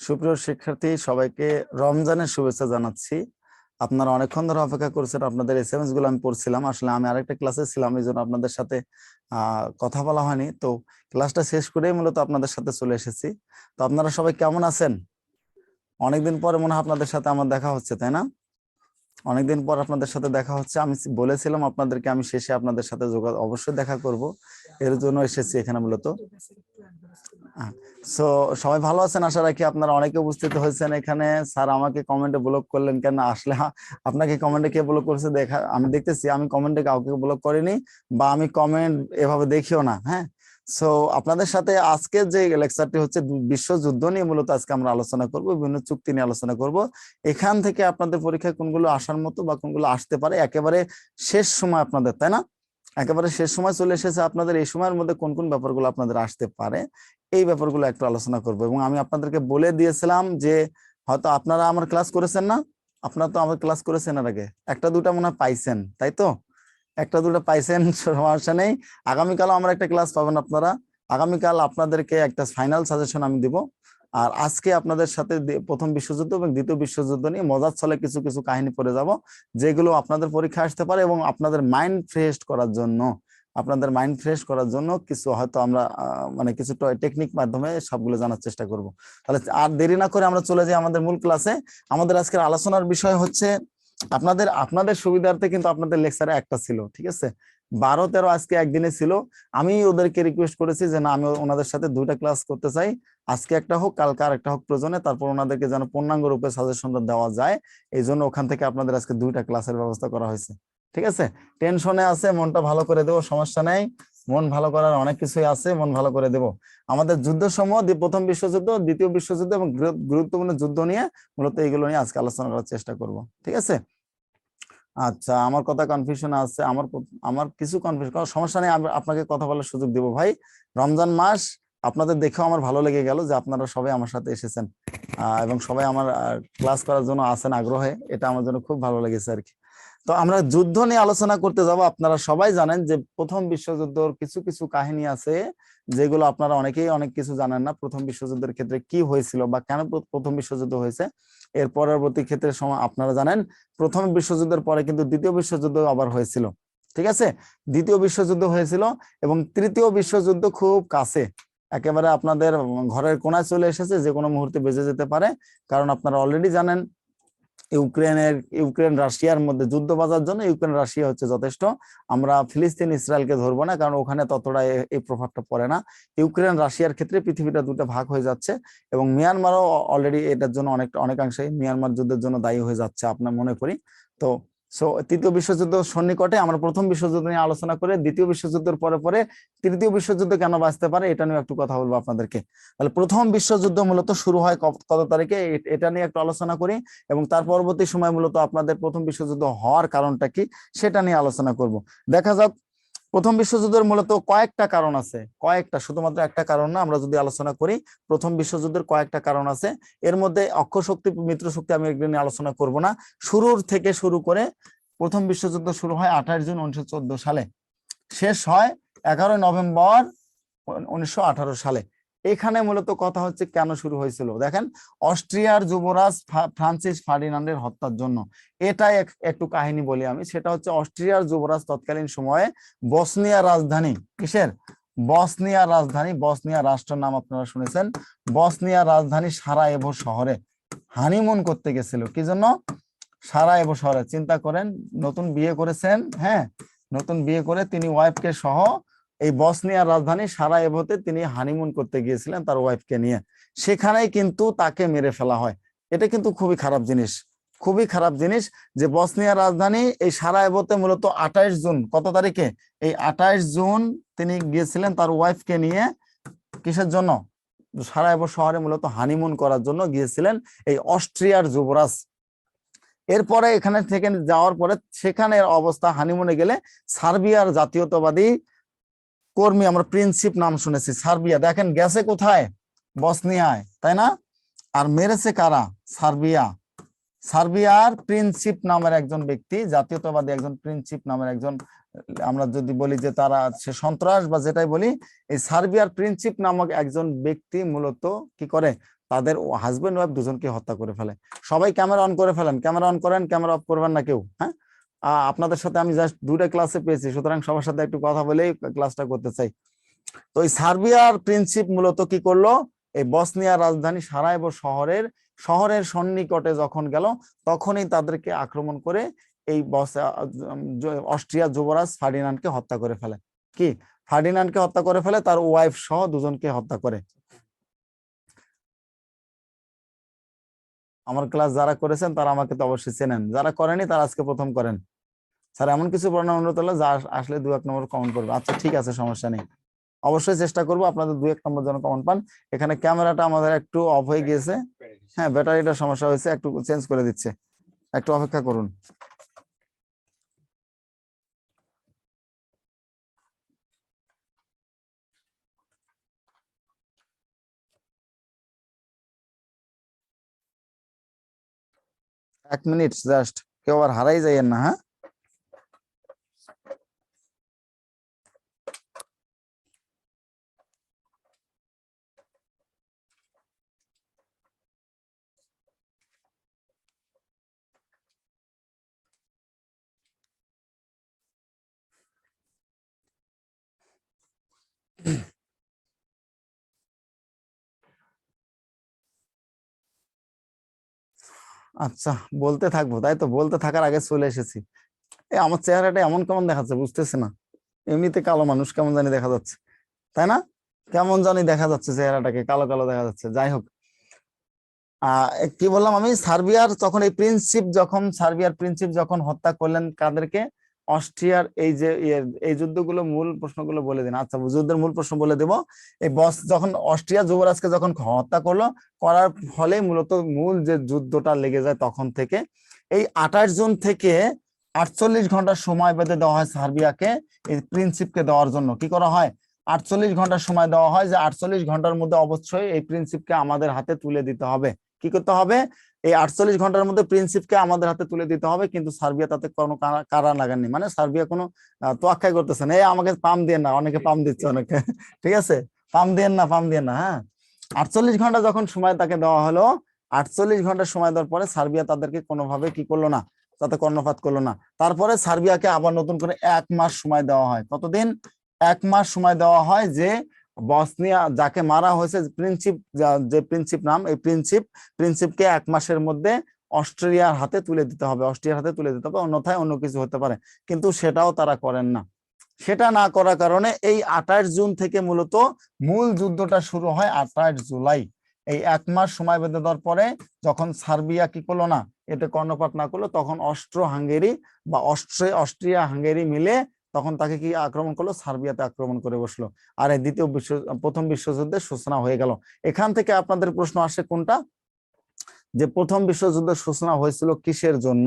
সুপ্রিয় শিক্ষার্থী সবাইকে রমজানের শুভেচ্ছা জানাচ্ছি। আপনারা অনেকক্ষণ ধরে অপেক্ষা করছেন, আপনাদের এসএমএস গুলো আমি পড়ছিলাম। আসলে আমি আরেকটা ক্লাসে ছিলাম, এই জন্য আপনাদের সাথে কথা বলা হয়নি। তো ক্লাসটা শেষ করেই মূলত আপনাদের সাথে চলে এসেছি। তো আপনারা সবাই কেমন আছেন? অনেকদিন পরে মনে হয় আপনাদের সাথে আমার দেখা হচ্ছে, তাই না? অনেকদিন পর আপনাদের সাথে দেখা হচ্ছে। আমি বলেছিলাম আপনাদেরকে আমি শেষে আপনাদের সাথে অবশ্যই দেখা করব, এর জন্য এসেছি এখানে মূলত। সো সবাই ভালো আছেন আশা রাখি। আপনারা অনেকে উপস্থিত হয়েছেন এখানে। স্যার আমাকে কমেন্টে ব্লক করলেন কেন? আসলে আপনাকে কমেন্টে কে ব্লক করেছে দেখা আমি দেখতেছি, আমি কমেন্টে কাউকে ব্লক করিনি, বা আমি কমেন্ট এভাবে দেখিও না। হ্যাঁ, সো আপনাদের সাথে আজকে যে লেকচারটি হচ্ছে বিশ্বযুদ্ধ নিয়ে মূলত আজকে আমরা আলোচনা করব, বিভিন্ন চুক্তি নিয়ে আলোচনা করব। এখান থেকে আপনাদের পরীক্ষায় কোনগুলো আসার মতো বা কোনগুলো আসতে পারে, একেবারে শেষ সময় আপনাদের, তাই না? একেবারে শেষ সময় চলে এসেছে আপনাদের। এই সময়ের মধ্যে কোন কোন ব্যাপারগুলো আপনাদের আসতে পারে, এই ব্যাপারগুলো একটু আলোচনা করবো। এবং আমি আপনাদেরকে বলে দিয়েছিলাম যে হয়তো আপনারা আমার ক্লাস করেছেন না, আপনারা তো আমার ক্লাস করেছেন এর আগে, একটা দুটা মনে হয় পাইছেন, তাই তো? একটা দুটো পাইছেন, সমস্যা নেই। আগামীকালও আমার একটা ক্লাস পাবেন আপনারা। আগামীকাল আপনাদেরকে একটা ফাইনাল সাজেশন আমি দিব। আর আজকে আপনাদের সাথে প্রথম বিশ্বযুদ্ধ এবং দ্বিতীয় বিশ্বযুদ্ধ নিয়ে মজার ছলে কিছু কিছু কাহিনী পড়ে যাব, যেগুলো আপনাদের পরীক্ষা আসতে পারে এবং আপনাদের মাইন্ড ফ্রেশ করার জন্য, কিছু হয়তো আমরা মানে কিছু টেকনিক মাধ্যমে সবগুলো জানার চেষ্টা করব। তাহলে আর দেরি না করে আমরা চলে যাই আমাদের মূল ক্লাসে। আমাদের আজকের আলোচনার বিষয় হচ্ছে আপনাদের সুবিধার্থে কিন্তু আপনাদের লেকচারে একটা ছিল, ঠিক আছে? 12-13 আজকে একদিনে ছিল। আমি ওদেরকে রিকোয়েস্ট করেছি যে না, আমি ওনাদের সাথে দুইটা ক্লাস করতে চাই, আজকে একটা হোক কালকে আর একটা হোক প্রয়োজনে, তারপর ওনাদেরকে যেন পূর্ণাঙ্গ রূপে সাজেশনটা দেওয়া যায়। এই জন্য ওখান থেকে আপনাদের আজকে দুইটা ক্লাসের ব্যবস্থা করা হয়েছে, ঠিক আছে? টেনশনে আছে, মনটা ভালো করে দেবো, সমস্যা নেই। মন ভালো করার অনেক কিছুই আছে, মন ভালো করে দেব। আমাদের যুদ্ধ সমূহ প্রথম বিশ্বযুদ্ধ, দ্বিতীয় বিশ্বযুদ্ধ এবং গুরুত্বপূর্ণ যুদ্ধ নিয়ে মূলত এইগুলো নিয়ে আজকে আলোচনা করার চেষ্টা করব, ঠিক আছে? আচ্ছা, আমার কথা কনফিউশন আছে, আমার কিছু কনফিউশন, কোনো সমস্যা নেই, আমি আপনাকে কথা বলার সুযোগ দিব ভাই। রমজান মাস, আপনাদের দেখেও আমার ভালো লেগে গেল যে আপনারা সবাই আমার সাথে এসেছেন এবং সবাই আমার ক্লাস করার জন্য আছেন আগ্রহে, এটা আমার জন্য খুব ভালো লেগেছে আর কি। তো আমরা যুদ্ধ নিয়ে আলোচনা করতে যাব। আপনারা সবাই জানেন যে প্রথম বিশ্বযুদ্ধের কিছু কিছু কাহিনী আছে, যেগুলো আপনারা অনেকেই অনেক কিছু জানেন না। প্রথম বিশ্বযুদ্ধের ক্ষেত্রে কি হয়েছিল বা কেন প্রথম বিশ্বযুদ্ধ হয়েছে, এর পরবর্তী ক্ষেত্রে সময় আপনারা জানেন প্রথম বিশ্বযুদ্ধের পরে কিন্তু দ্বিতীয় বিশ্বযুদ্ধ আবার হয়েছিল, ঠিক আছে? দ্বিতীয় বিশ্বযুদ্ধ হয়েছিল এবং তৃতীয় বিশ্বযুদ্ধ খুব কাছে, একেবারে আপনাদের ঘরের কোনায় চলে এসেছে, যে কোনো মুহূর্তে বেজে যেতে পারে। কারণ আপনারা অলরেডি জানেন ইউক্রেন রাশিয়ার মধ্যে যুদ্ধ বাজার জন্য ইউক্রেন রাশিয়া হচ্ছে যথেষ্ট। আমরা ফিলিস্তিন ইসরায়েলকে ধরবো না, কারণ ওখানে ততটা এই প্রভাবটা পড়ে না। ইউক্রেন রাশিয়ার ক্ষেত্রে পৃথিবীটা দুটো ভাগ হয়ে যাচ্ছে এবং মিয়ানমারও অলরেডি এটার জন্য অনেকাংশে মিয়ানমার যুদ্ধের জন্য দায়ী হয়ে যাচ্ছে আপনার মনে করি। তো তৃতীয় বিশ্বযুদ্ধ সন্নিকটে, আমরা প্রথম বিশ্বযুদ্ধ নিয়ে আলোচনা করে দ্বিতীয় বিশ্বযুদ্ধের পরে পরে তৃতীয় বিশ্বযুদ্ধ কেন বাঁচতে পারে এটা নিয়ে একটু কথা বলবো আপনাদেরকে। তাহলে প্রথম বিশ্বযুদ্ধ মূলত শুরু হয় কত তারিখে, এটা নিয়ে একটু আলোচনা করি এবং তার পরবর্তী সময় মূলত আপনাদের প্রথম বিশ্বযুদ্ধ হওয়ার কারণটা কি সেটা নিয়ে আলোচনা করব। দেখা যাক, প্রথম বিশ্বযুদ্ধের মূলত কয়েকটা কারণ আছে, কয়েকটা, শুধুমাত্র একটা কারণ না। আমরা যদি আলোচনা করি প্রথম বিশ্বযুদ্ধের কয়েকটা কারণ আছে, এর মধ্যে অক্ষ শক্তি মিত্র শক্তি আমি এগুলো নিয়ে আলোচনা করব না। শুরুর থেকে শুরু করে প্রথম বিশ্বযুদ্ধ শুরু হয় 28 জুন 1914 সালে, শেষ হয় 11 নভেম্বর 1918 সালে। এখানে মূলত কথা হচ্ছে কেন শুরু হয়েছিল, দেখেন, অস্ট্রিয়ার যুবরাজ ফ্রান্সিস ফার্ডিনান্ডের হত্যার জন্য। এটাই একটু কাহিনী বলি আমি। সেটা হচ্ছে অস্ট্রিয়ার যুবরাজ তৎকালীন সময়ে বসনিয়া রাজধানী, কিসের? বসনিয়া রাজধানী, বসনিয়া রাষ্ট্রের নাম আপনারা শুনেছেন, বসনিয়া রাজধানী সারায়েভো শহরে হানিমুন করতে গেছিল। কি জন্য? সারায়েভো শহরে, চিন্তা করেন, নতুন বিয়ে করেছেন, হ্যাঁ, নতুন বিয়ে করে তিনি ওয়াইফকে সহ এই বসনিয়ার রাজধানী সারায়েভোতে তিনি হানিমুন করতে গিয়েছিলেন তার ওয়াইফকে নিয়ে। সেখানেই কিন্তু তাকে মেরে ফেলা হয়। এটা কিন্তু খুবই খারাপ জিনিস, খুবই খারাপ জিনিস যে বসনিয়ার রাজধানী এই সারায়েভোতে মূলত 28 জুন, কত তারিখে? এই 28 জুন তিনি গিয়েছিলেন তার ওয়াইফকে নিয়ে। কিসের জন্য? সারায়েভো শহরে মূলত হানিমুন করার জন্য গিয়েছিলেন এই অস্ট্রিয়ার যুবরাজ। এরপরে এখানে থেকে যাওয়ার পরে সেখানের অবস্থা, হানিমুনে গেলে সার্বিয়ার জাতীয়তাবাদী কর্মী, আমরা প্রিন্সিপ নাম শুনেছি, সার্বিয়া, দেখেন গেছে কোথায়? বসনিয়ায়, তাই না? আর মেরেছে কারা? সার্বিয়া। সার্বিয়ার প্রিন্সিপ নামের একজন ব্যক্তি, জাতীয়তাবাদী একজন প্রিন্সিপ নামের একজন, আমরা যদি বলি যে তারা সে সন্ত্রাস বা যেটাই বলি, এই সার্বিয়ার প্রিন্সিপ নামক একজন ব্যক্তি মূলত কি করে? তাদের হাজবেন্ড ওয়াইফ দুজনকে হত্যা করে ফেলে। সবাই ক্যামেরা অন করে ফেলেন, ক্যামেরা অন করেন, ক্যামেরা অফ করবেন না কেউ। হ্যাঁ, আপনাদের সাথে আমি জাস্ট 2টা ক্লাসে পেয়েছি, সুতরাং সবার সাথে একটু কথা বলেই ক্লাসটা করতে চাই। তো এই সার্বিয়ার প্রিন্সিপ মূলত কি করলো, এই বসনিয়ার রাজধানী সারায়েভো শহরের সন্নিকটে যখন গেল, তখনই তাদেরকে আক্রমণ করে এই অস্ট্রিয়া যুবরাজ ফার্ডিনান্ডকে হত্যা করে ফেলে। কি, ফার্ডিনান্ডকে হত্যা করে ফেলে, তার ওয়াইফ সহ দুজনকে হত্যা করে। আমার ক্লাস যারা করেছেন তারা আমাকে তো অবশ্যই চেনেন, যারা করেনি তারা আজকে প্রথম করেন। স্যার এমন কিছু বর্ণনা অনুরোধ হলো যা আসলে 2-1 নম্বর কমেন্ট করবে। আচ্ছা ঠিক আছে, সমস্যা নেই, অবশ্যই চেষ্টা করবো আপনাদের 2-1 নম্বর যেন কমন পান। এখানে ক্যামেরাটা আমাদের একটু অফ হয়ে গিয়েছে, হ্যাঁ ব্যাটারিটা সমস্যা হয়েছে, একটু চেঞ্জ করে দিচ্ছে, একটু অপেক্ষা করুন। এক মিনিট জাস্ট, কেউ আর হারাই যাইয়েন না। হ্যাঁ, আচ্ছা বলতে থাকবো, তাই তো, বলতে থাকার আগে চলে এসেছি। আমার চেহারাটা এমন কেমন দেখাচ্ছে বুঝতেছে না, এমনিতে কালো মানুষ কেমন জানি দেখা যাচ্ছে, তাই না? কেমন জানি দেখা যাচ্ছে, চেহারাটাকে কালো কালো দেখা যাচ্ছে। যাই হোক, কি বললাম আমি, সার্বিয়ার প্রিন্সিপ যখন হত্যা করলেন কাদেরকে, অস্ট্রিয়ার এই যে এই যুদ্ধগুলো মূল প্রশ্নগুলো বলে দিন। আচ্ছা, যুদ্ধের মূল প্রশ্ন বলে দেব। এই বস যখন অস্ট্রিয়া যুবরাজকে যখন হত্যা করলো, করার ফলে মূলত মূল যে যুদ্ধটা লেগে যায় তখন থেকে, এই 28 জুন থেকে 48 ঘন্টা সময় বেঁধে দেওয়া হয় সার্বিয়াকে এই প্রিন্সিপকে দেওয়ার জন্য। কি করা হয়, 48 ঘন্টা সময় দেওয়া হয়, যে 48 ঘন্টার মধ্যে অবশ্যই এই প্রিন্সিপকে আমাদের হাতে তুলে দিতে হবে। কি করতে হবে, এই 48 ঘন্টার মধ্যে প্রিন্সিপকে আমাদের হাতে তুলে দিতে হবে। কিন্তু সার্বিয়া তাতে কোনো কারা লাগাননি, মানে সার্বিয়া কোনো তোয়াক্কাই করতেছে না, এই আমাকে পাম দিয়ে না, অনেকে পাম দিচ্ছে অনেকে ঠিক আছে, পাম দিয়ে না, পাম দিয়ে না। হ্যাঁ, 48 ঘন্টা যখন সময় তাকে দেওয়া হলো, 48 ঘন্টা সময় দেওয়ার পরে সার্বিয়া তাদেরকে কোনোভাবে কি করলো না, তাতে কর্ণপাত করলো না। তারপরে সার্বিয়াকে আবার নতুন করে 1 মাস সময় দেওয়া হয়। কতদিন, 1 মাস সময় দেওয়া হয়, যে বসনিয়া যাকে মারা হয়েছে প্রিন্সিপ, যে প্রিন্সিপ নাম, এই প্রিন্সিপকে 1 মাসের মধ্যে অস্ট্রিয়ার হাতে তুলে দিতে হবে, অস্ট্রিয়ার হাতে তুলে দিতে হবে, অন্যথায় অন্য কিছু হতে পারে। কিন্তু সেটাও তারা করেন না। সেটা না করার কারণে এই 28 জুন থেকে মূলত মূল যুদ্ধটা শুরু হয় 28 জুলাই। এই 1 মাস সময় বেঁধে দেওয়ার পরে যখন সার্বিয়া কি করলো না, এতে কর্ণপাত না করলো, তখন অস্ট্রো হাঙ্গেরি বা অস্ট্রিয়া হাঙ্গেরি মিলে তখন তাকে কি আক্রমণ করলো, সার্বিয়াতে আক্রমণ করে বসলো। আর এই প্রথম বিশ্বযুদ্ধের সূচনা হয়ে গেল। এখান থেকে আপনাদের প্রশ্ন আসে কোনটা, যে প্রথম বিশ্বযুদ্ধের সূচনা হয়েছিল কিসের জন্য,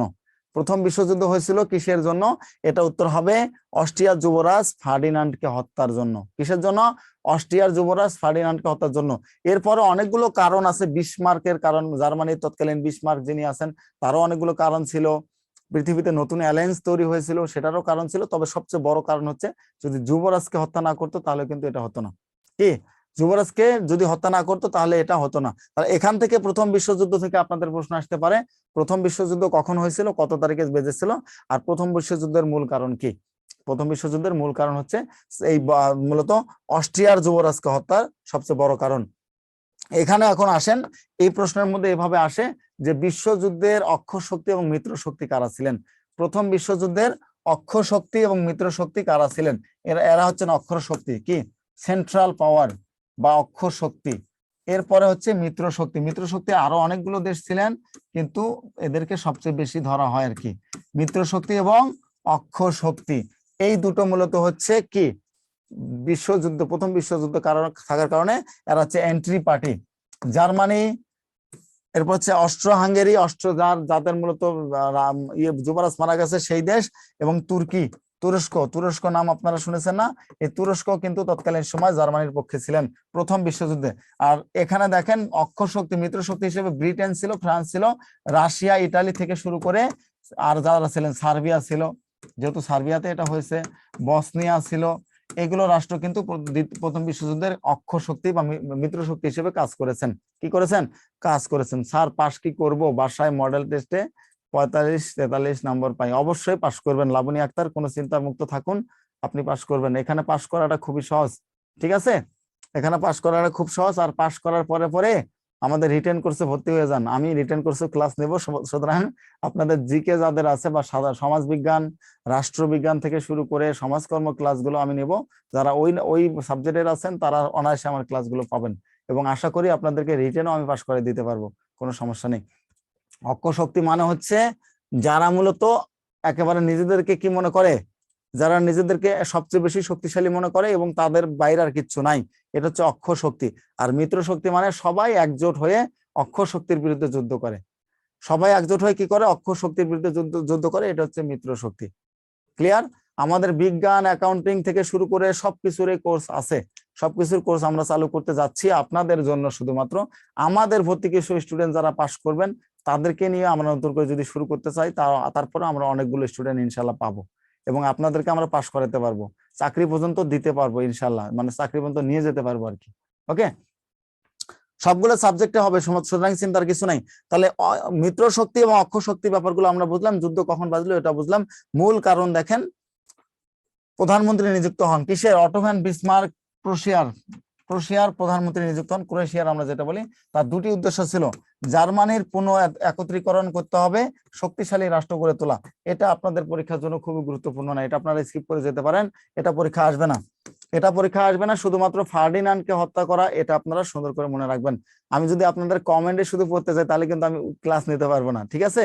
প্রথম বিশ্বযুদ্ধ হয়েছিল কিসের জন্য? এটা উত্তর হবে অস্ট্রিয়ার যুবরাজ ফার্ডিনান্ডকে হত্যার জন্য। কিসের জন্য? অস্ট্রিয়ার যুবরাজ ফার্ডিনান্ডকে হত্যার জন্য। এরপরে অনেকগুলো কারণ আছে, বিসমার্কের কারণ, জার্মানির তৎকালীন বিসমার্ক যিনি আছেন তারও অনেকগুলো কারণ ছিল, পৃথিবীতে নতুন অ্যালায়েন্স তৈরি হয়েছিল সেটারও কারণ ছিল। তবে সবচেয়ে বড় কারণ হচ্ছে, যদি যুবরাজকে হত্যা না করতো তাহলে কিন্তু এটা হতো না। কি, যুবরাজকে যদি হত্যা না করতো তাহলে এটা হতো না। তাহলে এখান থেকে প্রথম বিশ্বযুদ্ধ থেকে আপনাদের প্রশ্ন আসতে পারে, প্রথম বিশ্বযুদ্ধ কখন হয়েছিল, কত তারিখে বেজেছিল, আর প্রথম বিশ্বযুদ্ধের মূল কারণ কি? প্রথম বিশ্বযুদ্ধের মূল কারণ হচ্ছে এই মূলত অস্ট্রিয়ার যুবরাজকে হত্যার সবচেয়ে বড় কারণ। এখানে এখন আসেন, এই প্রশ্নের মধ্যে এভাবে আসে যে বিশ্বযুদ্ধের অক্ষ শক্তি এবং মিত্র শক্তি কারা ছিলেন? প্রথম বিশ্বযুদ্ধের অক্ষ শক্তি এবং মিত্র শক্তি কারা ছিলেন? এরা হচ্ছেন অক্ষর শক্তি, কি সেন্ট্রাল পাওয়ার বা অক্ষ শক্তি। এরপরে হচ্ছে মিত্র শক্তি। মিত্র শক্তি আরো অনেকগুলো দেশ ছিলেন, কিন্তু এদেরকে সবচেয়ে বেশি ধরা হয় আর কি, মিত্র শক্তি এবং অক্ষ শক্তি। এই দুটো মূলত হচ্ছে কি বিশ্বযুদ্ধ, প্রথম বিশ্বযুদ্ধ কারণ থাকার কারণে এরা হচ্ছে এন্ট্রি পার্টি। জার্মানি, এরপর হচ্ছে অস্ট্রো হাঙ্গেরি, যাদের মূলত যুবরাজ মারা গেছে সেই দেশ, এবং তুরস্ক নাম আপনারা শুনেছেন না? এই তুরস্ক কিন্তু তৎকালীন সময় জার্মানির পক্ষে ছিলেন প্রথম বিশ্বযুদ্ধে। আর এখানে দেখেন অক্ষ শক্তি, মিত্র শক্তি হিসেবে ব্রিটেন ছিল, ফ্রান্স ছিল, রাশিয়া, ইটালি থেকে শুরু করে আর যারা ছিলেন, সার্বিয়া ছিল, যেহেতু সার্বিয়াতে এটা হয়েছে, বসনিয়া ছিল, এগুলো রাষ্ট্র কিন্তু প্রথম বিশ্বযুদ্ধের অক্ষ শক্তি বা মিত্র শক্তি হিসেবে কাজ করেছেন। কি করেছেন? কাজ করেছেন। স্যার পাস কি করব? বাসায় মডেল টেস্টে 45-43 নম্বর পাই। অবশ্যই পাস করবেন লাবণী আক্তার, কোনো চিন্তা মুক্ত থাকুন, আপনি পাস করবেন। এখানে পাস করাটা খুবই সহজ, ঠিক আছে? এখানে পাস করাটা খুব সহজ। আর পাস করার পরে পরে আমাদের রিটেন কোর্সে ভর্তি হয়ে যান। আমি রিটেন কোর্সে ক্লাস নেব, সুতরাং আপনাদের জিকে যাদের আছে বা সমাজ বিজ্ঞান, রাষ্ট্রবিজ্ঞান থেকে শুরু করে সমাজকর্ম ক্লাসগুলো আমি নেব। যারা ওই ওই সাবজেক্টের আছেন তারা অনায়াসে আমার ক্লাসগুলো পাবেন, এবং আশা করি আপনাদেরকে রিটেনও আমি পাস করে দিতে পারবো, কোনো সমস্যা নেই। অক্ষ শক্তি মানে হচ্ছে যারা মূলত একেবারে নিজেদেরকে কি মনে করে, যারা নিজেদেরকে সবচেয়ে বেশি শক্তিশালী মনে করে এবং তাদের বাইরে আর কিচ্ছু নাই, এটা হচ্ছে অক্ষ শক্তি। আর মিত্র শক্তি মানে সবাই একজোট হয়ে অক্ষ শক্তির বিরুদ্ধে যুদ্ধ করে। সবাই একজোট হয়ে কি করে? অক্ষ শক্তির বিরুদ্ধে যুদ্ধ করে। এটা হচ্ছে মিত্র শক্তি। ক্লিয়ার? আমাদের বিজ্ঞান, অ্যাকাউন্টিং থেকে শুরু করে সবকিছুর কোর্স আছে। সবকিছুর কোর্স আমরা চালু করতে যাচ্ছি আপনাদের জন্য। শুধুমাত্র আমাদের ভর্তি কিছু স্টুডেন্ট যারা পাস করবেন তাদেরকে নিয়ে আমরা নতুন করে যদি শুরু করতে চাই, তারপরে আমরা অনেকগুলো স্টুডেন্ট ইনশাল্লাহ পাবো, এবং আপনাদেরকে আমরা পাস করাতে পারবো, চাকরি পর্যন্ত দিতে পারবো ইনশাল্লাহ, মানে চাকরি পর্যন্ত নিয়ে যেতে পারবো আর কি। ওকে, সবগুলো সাবজেক্টে হবে, সুতরাং চিন্তার কিছু নাই। তাহলে মিত্র শক্তি এবং অক্ষ শক্তি ব্যাপারগুলো আমরা বুঝলাম। যুদ্ধ কখন বাজলো এটা বুঝলাম। মূল কারণ দেখেন, প্রধানমন্ত্রী নিযুক্ত হন কিসের? অটো ভ্যান বিসমার্ক ক্রোয়েশিয়ার প্রধানমন্ত্রী নিযুক্ত হন। ক্রোয়েশিয়ার আমরা যেটা বলি, তার দুটি উদ্দেশ্য ছিল। জার্মানির পুনঃ একত্রীকরণ করতে হবে, শক্তিশালী রাষ্ট্র গড়ে তোলা। এটা আপনাদের পরীক্ষার জন্য খুবই গুরুত্বপূর্ণ না, এটা আপনারা স্কিপ করে যেতে পারেন, এটা পরীক্ষা আসবে না। এটা পরীক্ষা আসবে না। শুধুমাত্র ফার্ডিনান্ডকে হত্যা করা, এটা আপনারা সুন্দর করে মনে রাখবেন। আমি যদি আপনাদের কমেন্টে শুধু পড়তে চাই তাহলে কিন্তু আমি ক্লাস নিতে পারবো না, ঠিক আছে?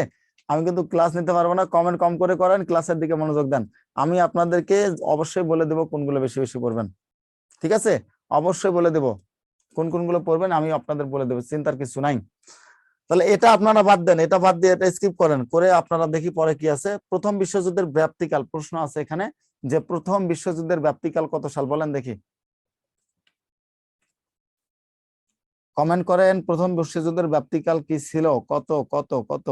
আমি কিন্তু ক্লাস নিতে পারবো না। কমেন্ট কম করে করেন, ক্লাসের দিকে মনোযোগ দেন। আমি আপনাদেরকে অবশ্যই বলে দেবো কোনগুলো বেশি বেশি পড়বেন, ঠিক আছে? অবশ্যই বলে দেব কোন কোনগুলো পড়বেন, আমি আপনাদের বলে দেবো, চিন্তার কিছু নাই। তাহলে এটা আপনারা বাদ দেন, এটা বাদ দিয়ে এটা স্কিপ করেন, করে আপনারা দেখি পরে কি আছে। প্রথম বিশ্বযুদ্ধের ব্যাপ্তিকাল প্রশ্ন আছে এখানে, যে প্রথম বিশ্বযুদ্ধের ব্যাপ্তিকাল কত সাল বলেন দেখি, কমেন্ট করেন। প্রথম বিশ্বযুদ্ধের ব্যাপ্তিকাল কি ছিল? কত কত কত?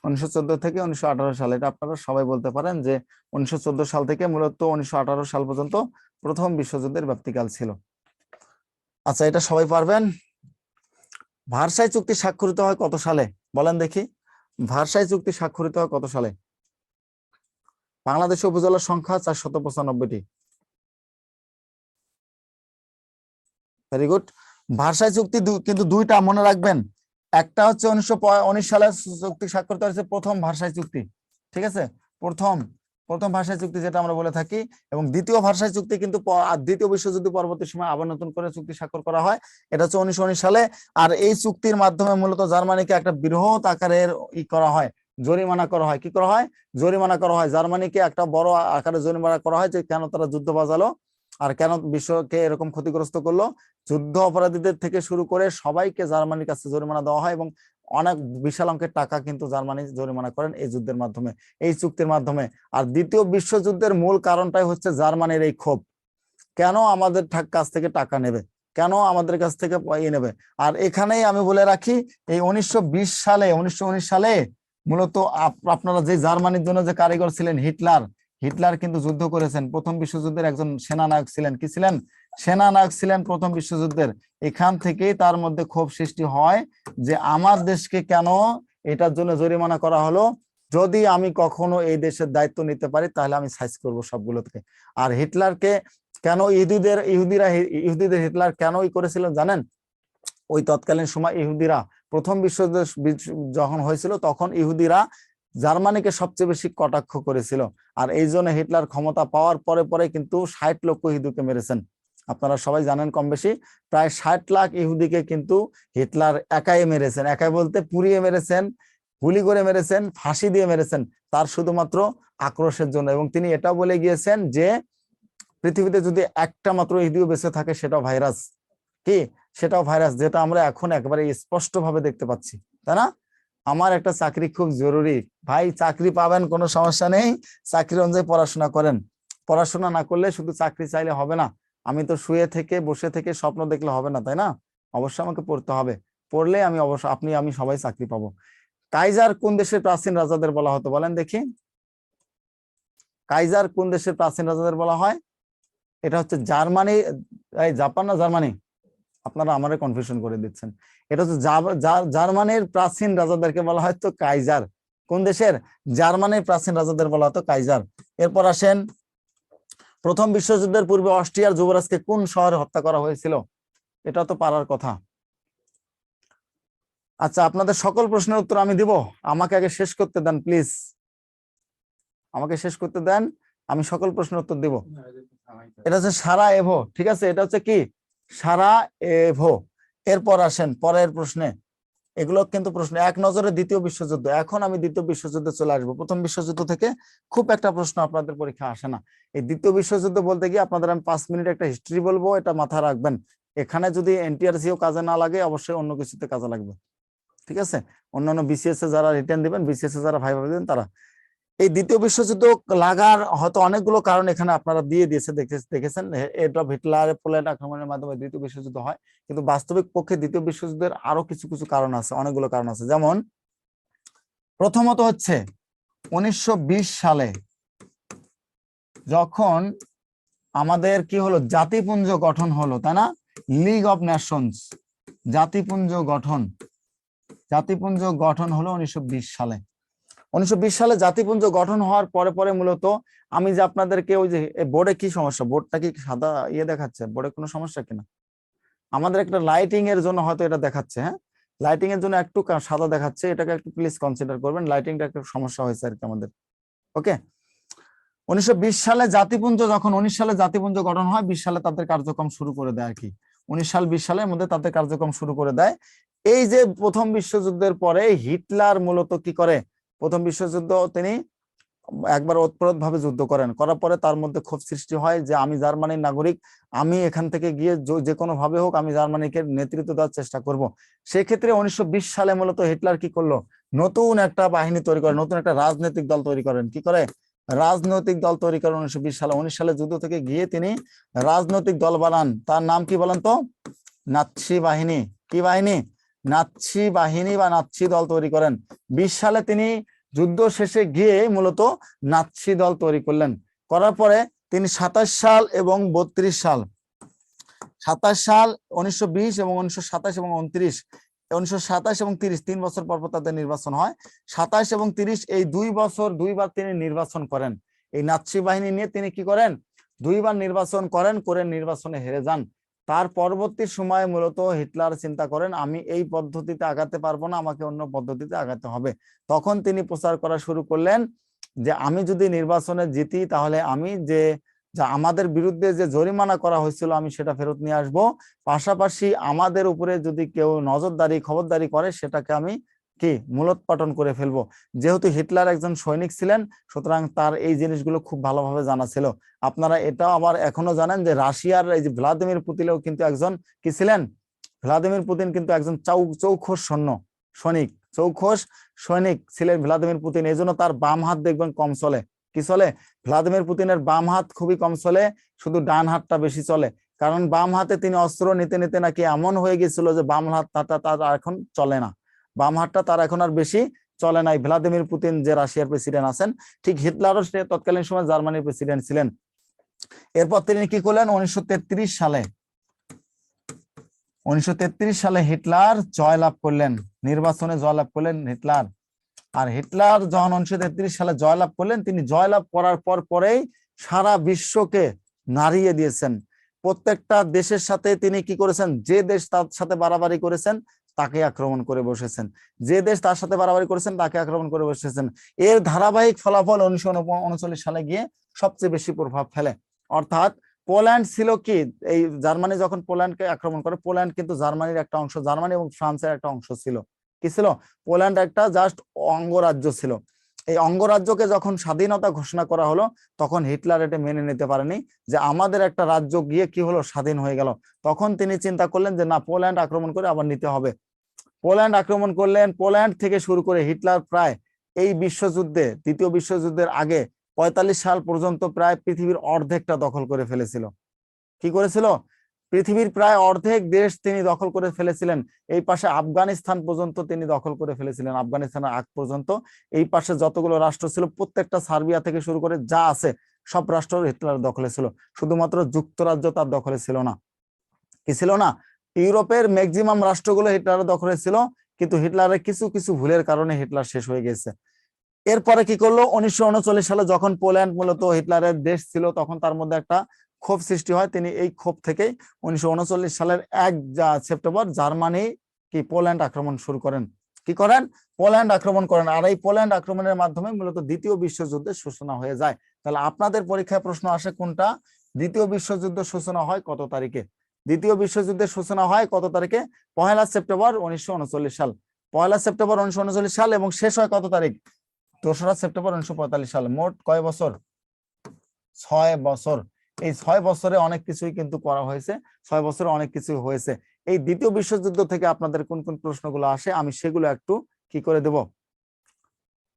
1914 থেকে 1918 সাল। এটা আপনারা সবাই বলতে পারেন যে 1914 সাল থেকে মূলত 1918 সাল পর্যন্ত প্রথম বিশ্বযুদ্ধের ব্যাপ্তিকাল ছিল। আচ্ছা, এটা সবাই পারবেন। ভার্সাই চুক্তি স্বাক্ষরিত হয় কত সালে বলেন দেখি? ভার্সাই চুক্তি স্বাক্ষরিত হয় কত সালে? বাংলাদেশের উপজেলার সংখ্যা 495টি। Very good. ভার্সাই চুক্তি কিন্তু দুইটা মনে রাখবেন। একটা হচ্ছে 1919 সালে চুক্তি স্বাক্ষরিত হয়েছে, প্রথম ভার্সাই চুক্তি, ঠিক আছে? প্রথম ভার্সাই চুক্তি যেটা আমরা বলে থাকি। এবং দ্বিতীয় ভার্সাই চুক্তি কিন্তু দ্বিতীয় বিশ্বযুদ্ধ পরবর্তী সময় আবার নতুন করে চুক্তি স্বাক্ষর করা হয়, এটা হচ্ছে 1919 সালে। আর এই চুক্তির মাধ্যমে মূলত জার্মানিকে একটা বৃহৎ আকারের করা হয়, জরিমানা করা হয়। কি করা হয়? জরিমানা করা হয়। জার্মানিকে একটা বড় আকারে জরিমানা করা হয়, যে কেন তারা যুদ্ধ বাজালো আর কেন বিশ্বকে এরকম ক্ষতিগ্রস্ত করলো। যুদ্ধ অপরাধীদের থেকে শুরু করে সবাইকে জার্মানির কাছে জরিমানা দেওয়া হয়, এবং অনেক বিশাল অঙ্কের টাকা কিন্তু জার্মানি জরিমানা করেন এই যুদ্ধের মাধ্যমে, এই চুক্তির মাধ্যমে। আর দ্বিতীয় বিশ্বযুদ্ধের মূল কারণটাই হচ্ছে জার্মানির এই ক্ষোভ, কেন আমাদের কাছ থেকে টাকা নেবে, কেন আমাদের কাছ থেকে নেবে। আর এখানেই আমি বলে রাখি, এই 1919 সালে মূলত আপনারা যে জার্মানির জন্য যে কারিগর ছিলেন হিটলার কিন্তু যুদ্ধ করেছেন। প্রথম বিশ্বযুদ্ধের একজন সেনানায়ক ছিলেন। কি ছিলেন? সেনানায়ক ছিলেন প্রথম বিশ্বযুদ্ধের। এখান থেকেই তার মধ্যে ক্ষোভ সৃষ্টি হয়, যে আমার দেশকে কেন এটার জন্য জরিমানা করা হলো। যদি আমি কখনো এই দেশের দায়িত্ব নিতে পারি তাহলে আমি সাইজ করব সবগুলো থেকে। আর হিটলারকে কেন ইহুদিদের হিটলার কেনই করেছিলেন জানেন? ওই তৎকালীন সময় ইহুদিরা প্রথম বিশ্বযুদ্ধ যখন হয়েছিল তখন ইহুদিরা জার্মানিকে সবচেয়ে বেশি কটাক্ষ করেছিল। আর এই জন্য হিটলার ক্ষমতা পাওয়ার পরে পরে কিন্তু 60 লক্ষ ইহুদিকে মেরেছেন। আপনারা সবাই জানেন কম বেশি, প্রায় 60 লাখ ইহুদিকে কিন্তু হিটলার একাই মেরেছেন। একাই বলতে পুড়িয়ে মেরেছেন, গুলি করে মেরেছেন, ফাঁসি দিয়ে মেরেছেন, তার শুধুমাত্র আক্রোশের জন্য। এবং তিনি এটাও বলে গিয়েছেন যে পৃথিবীতে যদি একটা মাত্র ইহুদিও বেঁচে থাকে সেটাও ভাইরাস। কি? সেটাও ভাইরাস, যেটা আমরা এখন একেবারে স্পষ্ট ভাবে দেখতে পাচ্ছি, তাই না? আমার একটা চাকরি খুব জরুরি ভাই, চাকরি পাবেন কোনো সমস্যা নেই, চাকরি অনুযায়ী পড়াশোনা করেন। পড়াশোনা না করলে শুধু চাকরি চাইলে হবে না। আমি তো শুয়ে থেকে বসে থেকে স্বপ্ন দেখলে হবে না, তাই না? অবশ্যই আমাকে পড়তে হবে, পড়লে আমি অবশ্য আমি সবাই চাকরি পাবো। কাইজার কোন দেশের প্রাচীন রাজাদের বলা হতো বলেন দেখি? কাইজার কোন দেশের প্রাচীন রাজাদের বলা হয়? এটা হচ্ছে জার্মানি, এই জাপান না জার্মানি, আপনারা আমারে কনফিউশন করে দিচ্ছেন। এটা হচ্ছে জার্মানির প্রাচীন রাজাদেরকে বলা হয় তো কাইজার। কোন দেশের? জার্মানির প্রাচীন রাজাদের বলা হতো কাইজার। এরপর আসেন, প্রথম বিশ্বযুদ্ধের পূর্বে অস্ট্রিয়ার যুবরাজকে কোন শহরে হত্যা করা হয়েছিল? এটা তো পারার কথা। আচ্ছা, আপনাদের সকল প্রশ্নের উত্তর আমি দিব, আমাকে আগে শেষ করতে দেন প্লিজ, আমাকে শেষ করতে দেন, আমি সকল প্রশ্নের উত্তর দিব। এটা হচ্ছে সারায়েভো, ঠিক আছে, এটা হচ্ছে কি সারায়েভো। এরপর আসেন পরের প্রশ্নে, এগুলো কিন্তু প্রশ্ন এক নজরে দ্বিতীয় বিশ্বযুদ্ধ। এখন আমি দ্বিতীয় বিশ্বযুদ্ধে চলে আসবো। প্রথম বিশ্বযুদ্ধ থেকে খুব একটা প্রশ্ন আপনাদের পরীক্ষা আসে না। এই দ্বিতীয় বিশ্বযুদ্ধ বলতে গিয়ে আপনাদের আমি 5 মিনিট একটা হিস্ট্রি বলবো, এটা মাথায় রাখবেন। এখানে যদি এনটিআরসিও কাজে না লাগে, অবশ্যই অন্য কিছুতে কাজে লাগবে, ঠিক আছে? অন্যান্য বিসিএস এ যারা রিটার্ন দিবেন, বিসিএস এ যারা ভাইভা দিবেন, তারা এই দ্বিতীয় বিশ্বযুদ্ধ লাগার হয়তো অনেকগুলো কারণ এখানে আপনারা দিয়ে দিয়েছে, দেখেছেন এডলফ হিটলারের পোল্যান্ড আক্রমণের মাধ্যমে দ্বিতীয় বিশ্বযুদ্ধ হয়, কিন্তু বাস্তবিক পক্ষে দ্বিতীয় বিশ্বযুদ্ধের আরো কিছু কিছু কারণ আছে, অনেকগুলো কারণ আছে। যেমন প্রথমত হচ্ছে 1920 সালে যখন আমাদের কি হলো, জাতিপুঞ্জ গঠন হলো, তাই না? লিগ অফ নেশনস, জাতিপুঞ্জ গঠন হলো 1920 সালে। 1920 সালে জাতিপুঞ্জ গঠন হওয়ার পরে পরে মূলত আমি যে আপনাদেরকে ওই যে বোর্ডে কি সমস্যা, বোর্ডটা কি সাদা দেখাচ্ছে, বোর্ডে কোনো সমস্যা কিনা? আমাদের একটা লাইটিং এর জন্য হয়তো এটা দেখাচ্ছে, হ্যাঁ লাইটিং এর জন্য একটু সাদা দেখাচ্ছে, এটাকে একটু প্লিজ কনসিডার করবেন, লাইটিংটা একটু সমস্যা হয়েছে আর কি আমাদের। ওকে, 1920 সালে জাতিপুঞ্জ যখন 19 সালে জাতিপুঞ্জ গঠন হয়, 20 সালে তাদের কার্যক্রম শুরু করে দেয় আর কি। 19 সাল 20 সালের মধ্যে তাদের কার্যক্রম শুরু করে দেয়। এই যে প্রথম বিশ্বযুদ্ধের পরে হিটলার মূলত কি করে, প্রথম বিশ্বযুদ্ধ তিনি একবার ওতপ্রোত ভাবে যুদ্ধ করার পরে তার মধ্যে ক্ষোভ সৃষ্টি হয় যে আমি জার্মানির নাগরিক, আমি এখান থেকে গিয়ে যে কোনো ভাবে হোক আমি জার্মানিকে নেতৃত্ব দেওয়ার চেষ্টা করব। সেক্ষেত্রে 1920 সালে মূলত হিটলার কি করলো, নতুন একটা বাহিনী তৈরি করেন, নতুন একটা রাজনৈতিক দল তৈরি করেন। কি করে? রাজনৈতিক দল তৈরি করেন 1920 সালে। 19 সালে যুদ্ধ থেকে গিয়ে তিনি রাজনৈতিক দল বানান, তার নাম কি বলেন তো? নাৎসি বাহিনী। কি বাহিনী? নাৎসি বাহিনী বা নাৎসি দল তৈরি করেন। 20 সালে তিনি যুদ্ধ শেষে গিয়ে মূলত নাৎসি দল তৈরি করলেন। করার পরে তিনি 27 সাল এবং 32 সাল, 27 সাল 1920 এবং 1927 এবং 29, 1927 এবং 30, 3 বছর পর পর তাদের নির্বাচন হয়। 27 এবং 30 এই 2 বছর 2বার তিনি নির্বাচন করেন। এই নাৎসি বাহিনী নিয়ে তিনি কি করেন? 2বার নির্বাচন করেন, করে নির্বাচনে হেরে যান। তার পরবর্তী সময়ে মূলত হিটলার চিন্তা করেন আমি এই পদ্ধতিতে আগাতে পারবো না, আমাকে অন্য পদ্ধতিতে আগাতে হবে। তখন তিনি প্রচার করা শুরু করলেন যে আমি যদি নির্বাচনে জিতি, তাহলে আমি যে আমাদের বিরুদ্ধে যে জরিমানা করা হয়েছিল আমি সেটা ফেরত নিয়ে আসবো, পাশাপাশি আমাদের উপরে যদি কেউ নজরদারি খবরদারি করে সেটাকে আমি কি মূলোৎপাটন করে ফেলবো। যেহেতু হিটলার একজন সৈনিক ছিলেন, সুতরাং তার এই জিনিসগুলো খুব ভালোভাবে জানা ছিল। আপনারা এটাও আবার এখনো জানেন যে রাশিয়ার এই যে ভ্লাদিমির পুতিনও কিন্তু একজন কি ছিলেন, ভ্লাদিমির পুতিন কিন্তু একজন চৌখস সৈনিক, চৌখস সৈনিক ছিলেন ভ্লাদিমির পুতিন। এই জন্য তার বাম হাত দেখবেন কম চলে। কি চলে? ভ্লাদিমির পুতিনের বাম হাত খুবই কম চলে, শুধু ডান হাতটা বেশি চলে। কারণ বাম হাতে তিনি অস্ত্র নিতে নিতে নাকি এমন হয়ে গেছিল যে বাম হাতটা তার এখন চলে না, বাম হাতটা তার এখন আর বেশি চলে নাই। ভ্লাদিমির পুতিন যে রাশিয়ার প্রেসিডেন্ট আছেন, ঠিক হিটলারও সে তৎকালীন সময় জার্মানির প্রেসিডেন্ট ছিলেন। এরপর তিনি কি করলেন? 1933 সালে হিটলার জয়লাভ করলেন, নির্বাচনে জয়লাভ করলেন হিটলার। আর হিটলার যখন 1933 সালে জয়লাভ করলেন, তিনি জয়লাভ করার পর পরেই সারা বিশ্বকে নাড়িয়ে দিয়েছেন। প্রত্যেকটা দেশের সাথে তিনি কি করেছেন? যে দেশ তার সাথে বাড়াবাড়ি করেছেন তাকে আক্রমণ করে বসেছেন, যে দেশ তার সাথে বাড়াবাড়ি করেছেন তাকে আক্রমণ করে বসেছেন। এর ধারাবাহিক ফলাফল 1939 সালে গিয়ে সবচেয়ে বেশি প্রভাব ফেলে। অর্থাৎ পোল্যান্ড ছিল কি, এই জার্মানি যখন পোল্যান্ডকে আক্রমণ করে, পোল্যান্ড কিন্তু জার্মানির একটা অংশ, জার্মানি এবং ফ্রান্সের একটা অংশ ছিল। কি ছিল? পোল্যান্ড একটা জাস্ট অঙ্গরাজ্য ছিল। এই অঙ্গরাজ্যকে যখন স্বাধীনতা ঘোষণা করা হলো, তখন হিটলার এটা মেনে নিতে পারেনি যে আমাদের একটা রাজ্য গিয়ে কি হলো, স্বাধীন হয়ে গেল। তখন তিনি চিন্তা করলেন যে না, পোল্যান্ড আক্রমণ করে আবার নিতে হবে। পোল্যান্ড আক্রমণ করলেন। পোল্যান্ড থেকে শুরু করে হিটলার প্রায় এই বিশ্বযুদ্ধে, দ্বিতীয় বিশ্বযুদ্ধের আগে 45 সাল পর্যন্ত প্রায় পৃথিবীর অর্ধেকটা দখল করে ফেলেছিল। কি করেছিল? পৃথিবীর প্রায় অর্ধেক দেশ তিনি দখল করে ফেলেছিলেন। এই পাশে আফগানিস্তান পর্যন্ত তিনি দখল করে ফেলেছিলেন, আফগানিস্তানের আগ পর্যন্ত। এই পাশে যতগুলো রাষ্ট্র ছিল প্রত্যেকটা, সার্বিয়া থেকে শুরু করে যা আছে সব রাষ্ট্র হিটলার দখলে ছিল। শুধুমাত্র যুক্তরাজ্য তার দখলে ছিল না। কি ছিল না? ইউরোপের ম্যাক্সিমাম রাষ্ট্রগুলো হিটলারের দখলে ছিল, কিন্তু হিটলারের কিছু কিছু ভুলের কারণে হিটলার শেষ হয়ে গেছে। এরপরে কি করলো, 1939 সালে যখন পোল্যান্ড মূলত হিটলারের দেশ ছিল, তখন তার মধ্যে একটা ক্ষোভ সৃষ্টি হয়। তিনি এই ক্ষোভ থেকেই 1939 সালের 1 সেপ্টেম্বর জার্মানি কি পোল্যান্ড আক্রমণ শুরু করেন। কি করেন? পোল্যান্ড আক্রমণ করেন। আর এই পোল্যান্ড আক্রমণের মাধ্যমে মূলত দ্বিতীয় বিশ্বযুদ্ধের সূচনা হয়ে যায়। তাহলে আপনাদের পরীক্ষায় প্রশ্ন আসে কোনটা? দ্বিতীয় বিশ্বযুদ্ধের সূচনা হয় কত তারিখে? দ্বিতীয় বিশ্বযুদ্ধের সূচনা হয় কত তারিখে? 1 সেপ্টেম্বর 1939 সাল। 1 সেপ্টেম্বর 1939 সাল, এবং শেষ হয় কত তারিখ? 2 সেপ্টেম্বর 1945 সাল। মোট কয় বছর? 6 বছর। এই 6 বছরে অনেক কিছুই কিন্তু করা হয়েছে, 6 বছরে অনেক কিছু হয়েছে। এই দ্বিতীয় বিশ্বযুদ্ধ থেকে আপনাদের কোন কোন প্রশ্নগুলো আসে আমি সেগুলো একটু কি করে দেব।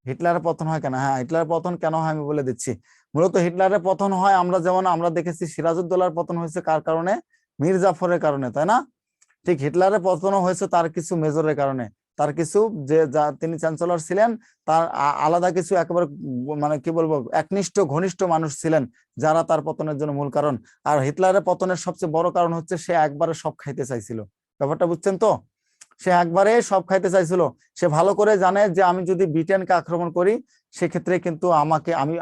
হিটলারের পতন হয় কেন? হ্যাঁ, হিটলারের পতন কেন হয় আমি বলে দিচ্ছি। মূলত হিটলারের পতন হয়, আমরা দেখেছি সিরাজউদ্দৌলার পতন হয়েছে কার কারণে? মীর জাফরের কারণে, তাই না? ঠিক হিটলারের পতন হয়েছে তার কিছু মেজরের কারণে, তার কিছু তিনি চ্যান্সেলর ছিলেন, তার আলাদা কিছু একেবারে মানে কি বলবো একনিষ্ঠ ঘনিষ্ঠ মানুষ ছিলেন যারা তার পতনের জন্য মূল কারণ। আর হিটলারের পতনের সবচেয়ে বড় কারণ হচ্ছে সে একবারে সব খাইতে চাইছিল। ব্যাপারটা বুঝছেন তো? সে একবারে সব খাইতে চাইছিল। সে ভালো করে জানে যে আমি যদি ব্রিটেনকে আক্রমণ করি সেক্ষেত্রে কিন্তু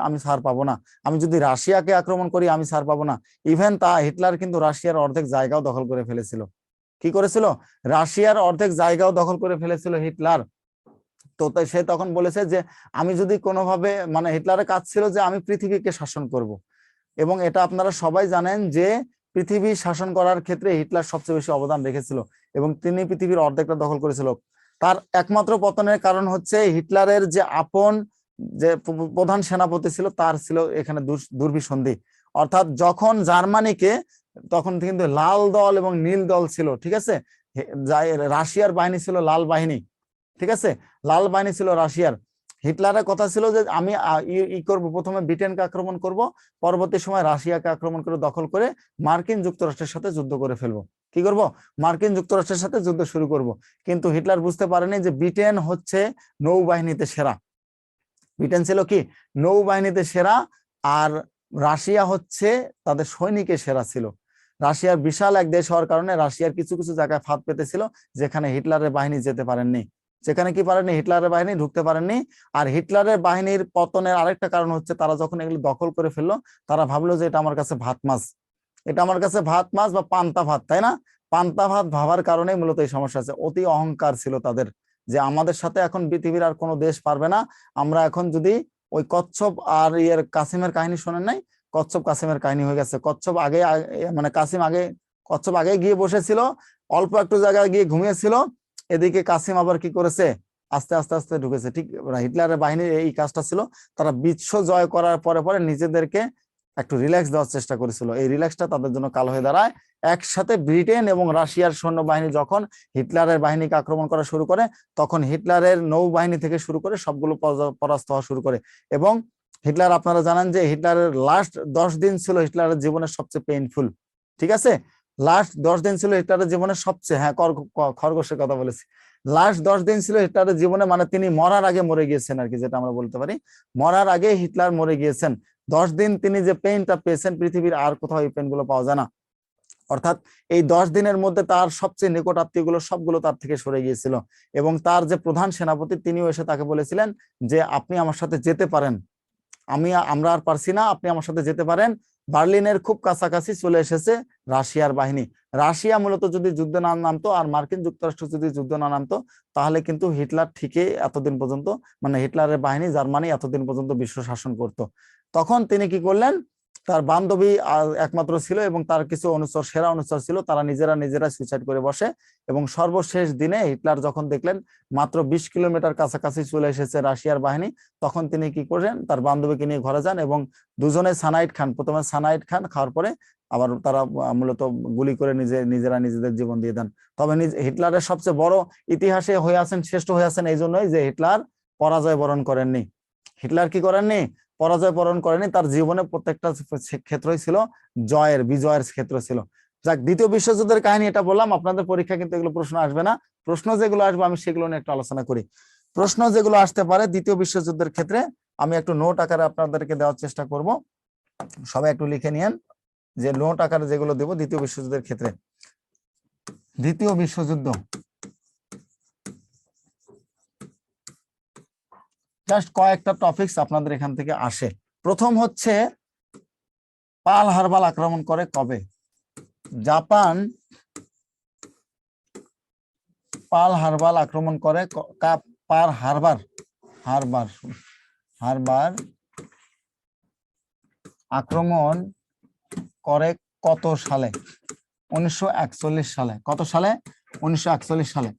আমি ছাড় পাবো না, আমি যদি রাশিয়াকে আক্রমণ করি আমি ছাড় পাবো না। ইভেন হিটলার কিন্তু রাশিয়ার অর্ধেক জায়গাও দখল করে ফেলেছিল। কি করেছিল? রাশিয়ার অর্ধেক জায়গাও দখল করে ফেলেছিল হিটলার। তো সে তখন বলেছে যে আমি যদি কোনোভাবে, মানে হিটলারের কাজ ছিল যে আমি পৃথিবীকে শাসন করব। এবং এটা আপনারা সবাই জানেন যে পৃথিবী শাসন করার ক্ষেত্রে হিটলার সবচেয়ে বেশি অবদান রেখেছিল, এবং তিনি পৃথিবীর অর্ধেকটা দখল করেছিল। তার একমাত্র পতনের কারণ হচ্ছে হিটলারের যে আপন যে প্রধান সেনাপতি ছিল তার ছিল এখানে দুর্বিসন্ধি। অর্থাৎ যখন জার্মানিকে, তখন কিন্তু লাল দল এবং নীল দল ছিল, ঠিক আছে? রাশিয়ার বাহিনী ছিল লাল বাহিনী, ঠিক আছে? লাল বাহিনী ছিল রাশিয়ার। হিটলারের কথা ছিল যে আমি করব, প্রথমে ব্রিটেনকে আক্রমণ করব, পরবর্তী সময় রাশিয়াকে আক্রমণ করে দখল করে মার্কিন যুক্তরাষ্ট্রের সাথে যুদ্ধ করে ফেলবো। কি করব? মার্কিন যুক্তরাষ্ট্রের সাথে যুদ্ধ শুরু করব। কিন্তু হিটলার বুঝতে পারেনি যে ব্রিটেন হচ্ছে নৌবাহিনীতে সেরা। ব্রিটেন ছিল কি? নৌবাহিনীতে সেরা। আর রাশিয়া হচ্ছে তাদের সৈনিকের সেরা ছিল। রাশিয়ার বিশাল এক দেশ হওয়ার কারণে রাশিয়ার কিছু কিছু জায়গায় ফাঁদ পেতেছিল যেখানে হিটলারের বাহিনী যেতে পারেননি, যেখানে কি পারেননি, হিটলারের বাহিনী ঢুকতে পারেননি। আর হিটলারের বাহিনীর পতনের আরেকটা কারণ হচ্ছে তারা যখন এগুলো দখল করে ফেললো, তারা ভাবলো যে এটা আমার কাছে ভাত মাছ, এটা আমার কাছে ভাত মাছ বা পান্তা ভাত, তাই না? পান্তা ভাত ভাবার কারণে মূলত এই সমস্যা আছে। অতি অহংকার ছিল তাদের, যে আমাদের সাথে এখন পৃথিবীর আর কোনো দেশ পারবে না। আমরা এখন যদি ওই কচ্ছপ আর কাসিমের কাহিনী শোনেন নাই? কচ্ছপ কাসিমের কাহিনী হয়ে গেছে। কচ্ছপ আগে মানে কাসিম আগে, কচ্ছপ আগে গিয়ে বসেছিল, অল্প একটু জায়গায় গিয়ে ঘুমিয়েছিল, এদিকে কাসিম আবার কি করেছে, আস্তে আস্তে আস্তে ঢুকেছে। ঠিক হিটলারের বাহিনীর এই কাজটা ছিল, তারা বিশ্ব জয় করার পরে পরে নিজেদেরকে একটু রিল্যাক্স দেওয়ার চেষ্টা করেছিল। এই রিল্যাক্সটা তাদের জন্য কাল হয়ে দাঁড়ায়। একসাথে ব্রিটেন এবং রাশিয়ার সৈন্যবাহিনী যখন হিটলারের বাহিনীকে আক্রমণ করা শুরু করে, তখন হিটলারের নৌবাহিনী থেকে শুরু করে সবগুলো পরাস্ত হওয়া শুরু করে। এবং হিটলার, আপনারা জানেন যে হিটলারের লাস্ট 10 দিন ছিল হিটলারের জীবনের সবচেয়ে পেইনফুল, ঠিক আছে? লাস্ট 10 দিন ছিল হিটলারের জীবনের সবচেয়ে, হ্যাঁ খরগোশের কথা বলেছি, লাস্ট 10 দিন ছিল হিটলারের জীবনে, মানে তিনি মরার আগে মরে গিয়েছেন আর কি, যেটা আমরা বলতে পারি মরার আগে হিটলার মরে গিয়েছেন। 10 দিন তিনি যে পেইনটা পেয়েছেন পৃথিবীর আর কোথাও এই পেইন গুলো পাওয়া যায় না। অর্থাৎ এই 10 দিনের মধ্যে তার সবচেয়ে নিকট আত্মীয়গুলো সবগুলো তার থেকে সরে গিয়েছিল, এবং তার যে প্রধান সেনাপতি তিনিও এসে তাকে বলেছিলেন যে আপনি আমার সাথে যেতে পারেন, আমরা আর পারছি না, আপনি আমার সাথে যেতে পারেন। বার্লিনের খুব কাছাকাছি চলে এসেছে রাশিয়ার বাহিনী। রাশিয়া মূলত যদি যুদ্ধে না নামতো আর মার্কিন যুক্তরাষ্ট্র যদি যুদ্ধ না নামতো, তাহলে কিন্তু হিটলার ঠিকই এতদিন পর্যন্ত, মানে হিটলারের বাহিনী জার্মানি এতদিন পর্যন্ত বিশ্ব শাসন করত। তখন তিনি কি করলেন, তার বান্ধবী একমাত্র ছিল এবং তার কিছু অনুচর, সেরা অনুচর ছিল, তারা নিজেরা সুইসাইড করে বসে। এবং সর্বশেষ দিনে হিটলার যখন দেখলেন মাত্র 20 কিলোমিটার কাছাকাছি চলে এসেছে রাশিয়ার বাহিনী, তখন তিনি কি করেন, তার বান্ধবীকে নিয়ে ঘরে যান এবং দুজনে সানাইড খান। প্রথমে সানাইড খান, খাওয়ার পরে আবার তারা মূলত গুলি করে নিজেরা নিজেদের জীবন দিয়ে দেন। তবে হিটলারের সবচেয়ে বড় ইতিহাসে হয়ে আছেন, শ্রেষ্ঠ হয়ে আছেন এই জন্যই যে হিটলার পরাজয় বরণ করেননি। হিটলার কি করেননি? পরাজয় বরণ করেনি। তার জীবনে প্রত্যেকটা ক্ষেত্রই ছিল বিজয়ের ক্ষেত্র ছিল। যাক, দ্বিতীয় বিশ্বযুদ্ধের কাহিনী এটা বললাম, আপনাদের পরীক্ষা কিন্তু এগুলো প্রশ্ন আসবে না। প্রশ্ন যেগুলো আসবে আমি সেগুলো নিয়ে একটু আলোচনা করি। প্রশ্ন যেগুলো আসতে পারে দ্বিতীয় বিশ্বযুদ্ধের ক্ষেত্রে আমি একটু নোট আকারে আপনাদেরকে দেওয়ার চেষ্টা করব, সবাই একটু লিখে নিয়েন যে নোট আকারে যেগুলো দেব দ্বিতীয় বিশ্বযুদ্ধের ক্ষেত্রে। দ্বিতীয় বিশ্বযুদ্ধ, জাস্ট কয়েকটা টপিকস আপনাদের এখান থেকে আসে। প্রথম হচ্ছে পার্ল হারবার আক্রমণ করে কবে? জাপান পার্ল হারবার আক্রমণ করে পার্ল হারবার হারবার হারবার আক্রমণ করে কত সালে? 1941 সালে। কত সালে? 1941 সালে।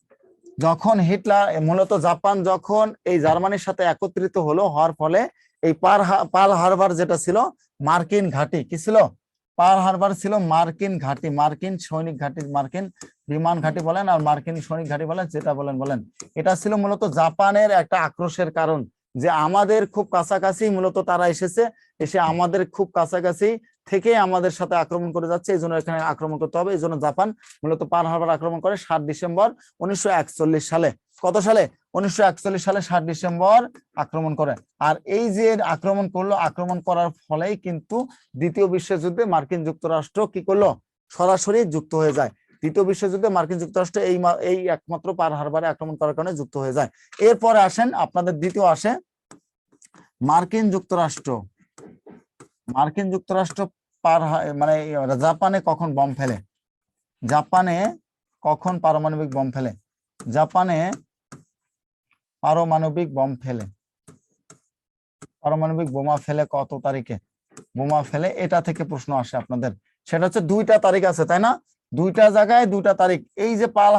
যখন হিটলার, মূলত জাপান যখন এই জার্মানির সাথে একত্রিত হওয়ার ফলে এই পার্ল হারবার যেটা ছিল মার্কিন ঘাঁটি, কি ছিল? পার্ল হারবার ছিল মার্কিন ঘাঁটি, মার্কিন সৈনিক ঘাঁটি, মার্কিন বিমান ঘাঁটি বলেন আর মার্কিন সৈনিক ঘাঁটি বলেন, যেটা বলেন। এটা ছিল মূলত জাপানের একটা আক্রোশের কারণ, যে আমাদের খুব কাছাকাছি মূলত তারা এসে আমাদের খুব কাছাকাছি থেকে আমাদের সাথে আক্রমণ করে যাচ্ছে, এই জন্য এখানে আক্রমণ করতে হবে। এই জন্য জাপান মূলত পার্ল হারবার আক্রমণ করে 7 ডিসেম্বর 1941 সালে। কত সালে? 1941 সালে 7 ডিসেম্বর আক্রমণ করে। আর এই যে আক্রমণ করলো, আক্রমণ করার ফলেই কিন্তু দ্বিতীয় বিশ্বযুদ্ধে মার্কিন যুক্তরাষ্ট্র কি করলো? সরাসরি যুক্ত হয়ে যায়। দ্বিতীয় বিশ্বযুদ্ধে মার্কিন যুক্তরাষ্ট্র এই একমাত্র পার্ল হারবারে আক্রমণ করার কারণে যুক্ত হয়ে যায়। এরপরে আসেন আপনাদের দ্বিতীয় আসে মার্কিন যুক্তরাষ্ট্র। মার্কিন যুক্তরাষ্ট্র মানে জাপানে কখন বম ফেলে? জাপানে কখন পারমাণবিক বম ফেলে? জাপানে পারমাণবিক বম ফেলে, পারমাণবিক বোমা ফেলে কত তারিখে বোমা ফেলে? এটা থেকে প্রশ্ন আসে আপনাদের। সেটা হচ্ছে 2টা তারিখ আছে, তাই না? 2টা জায়গায় 2টা তারিখ। এই যে পার্ল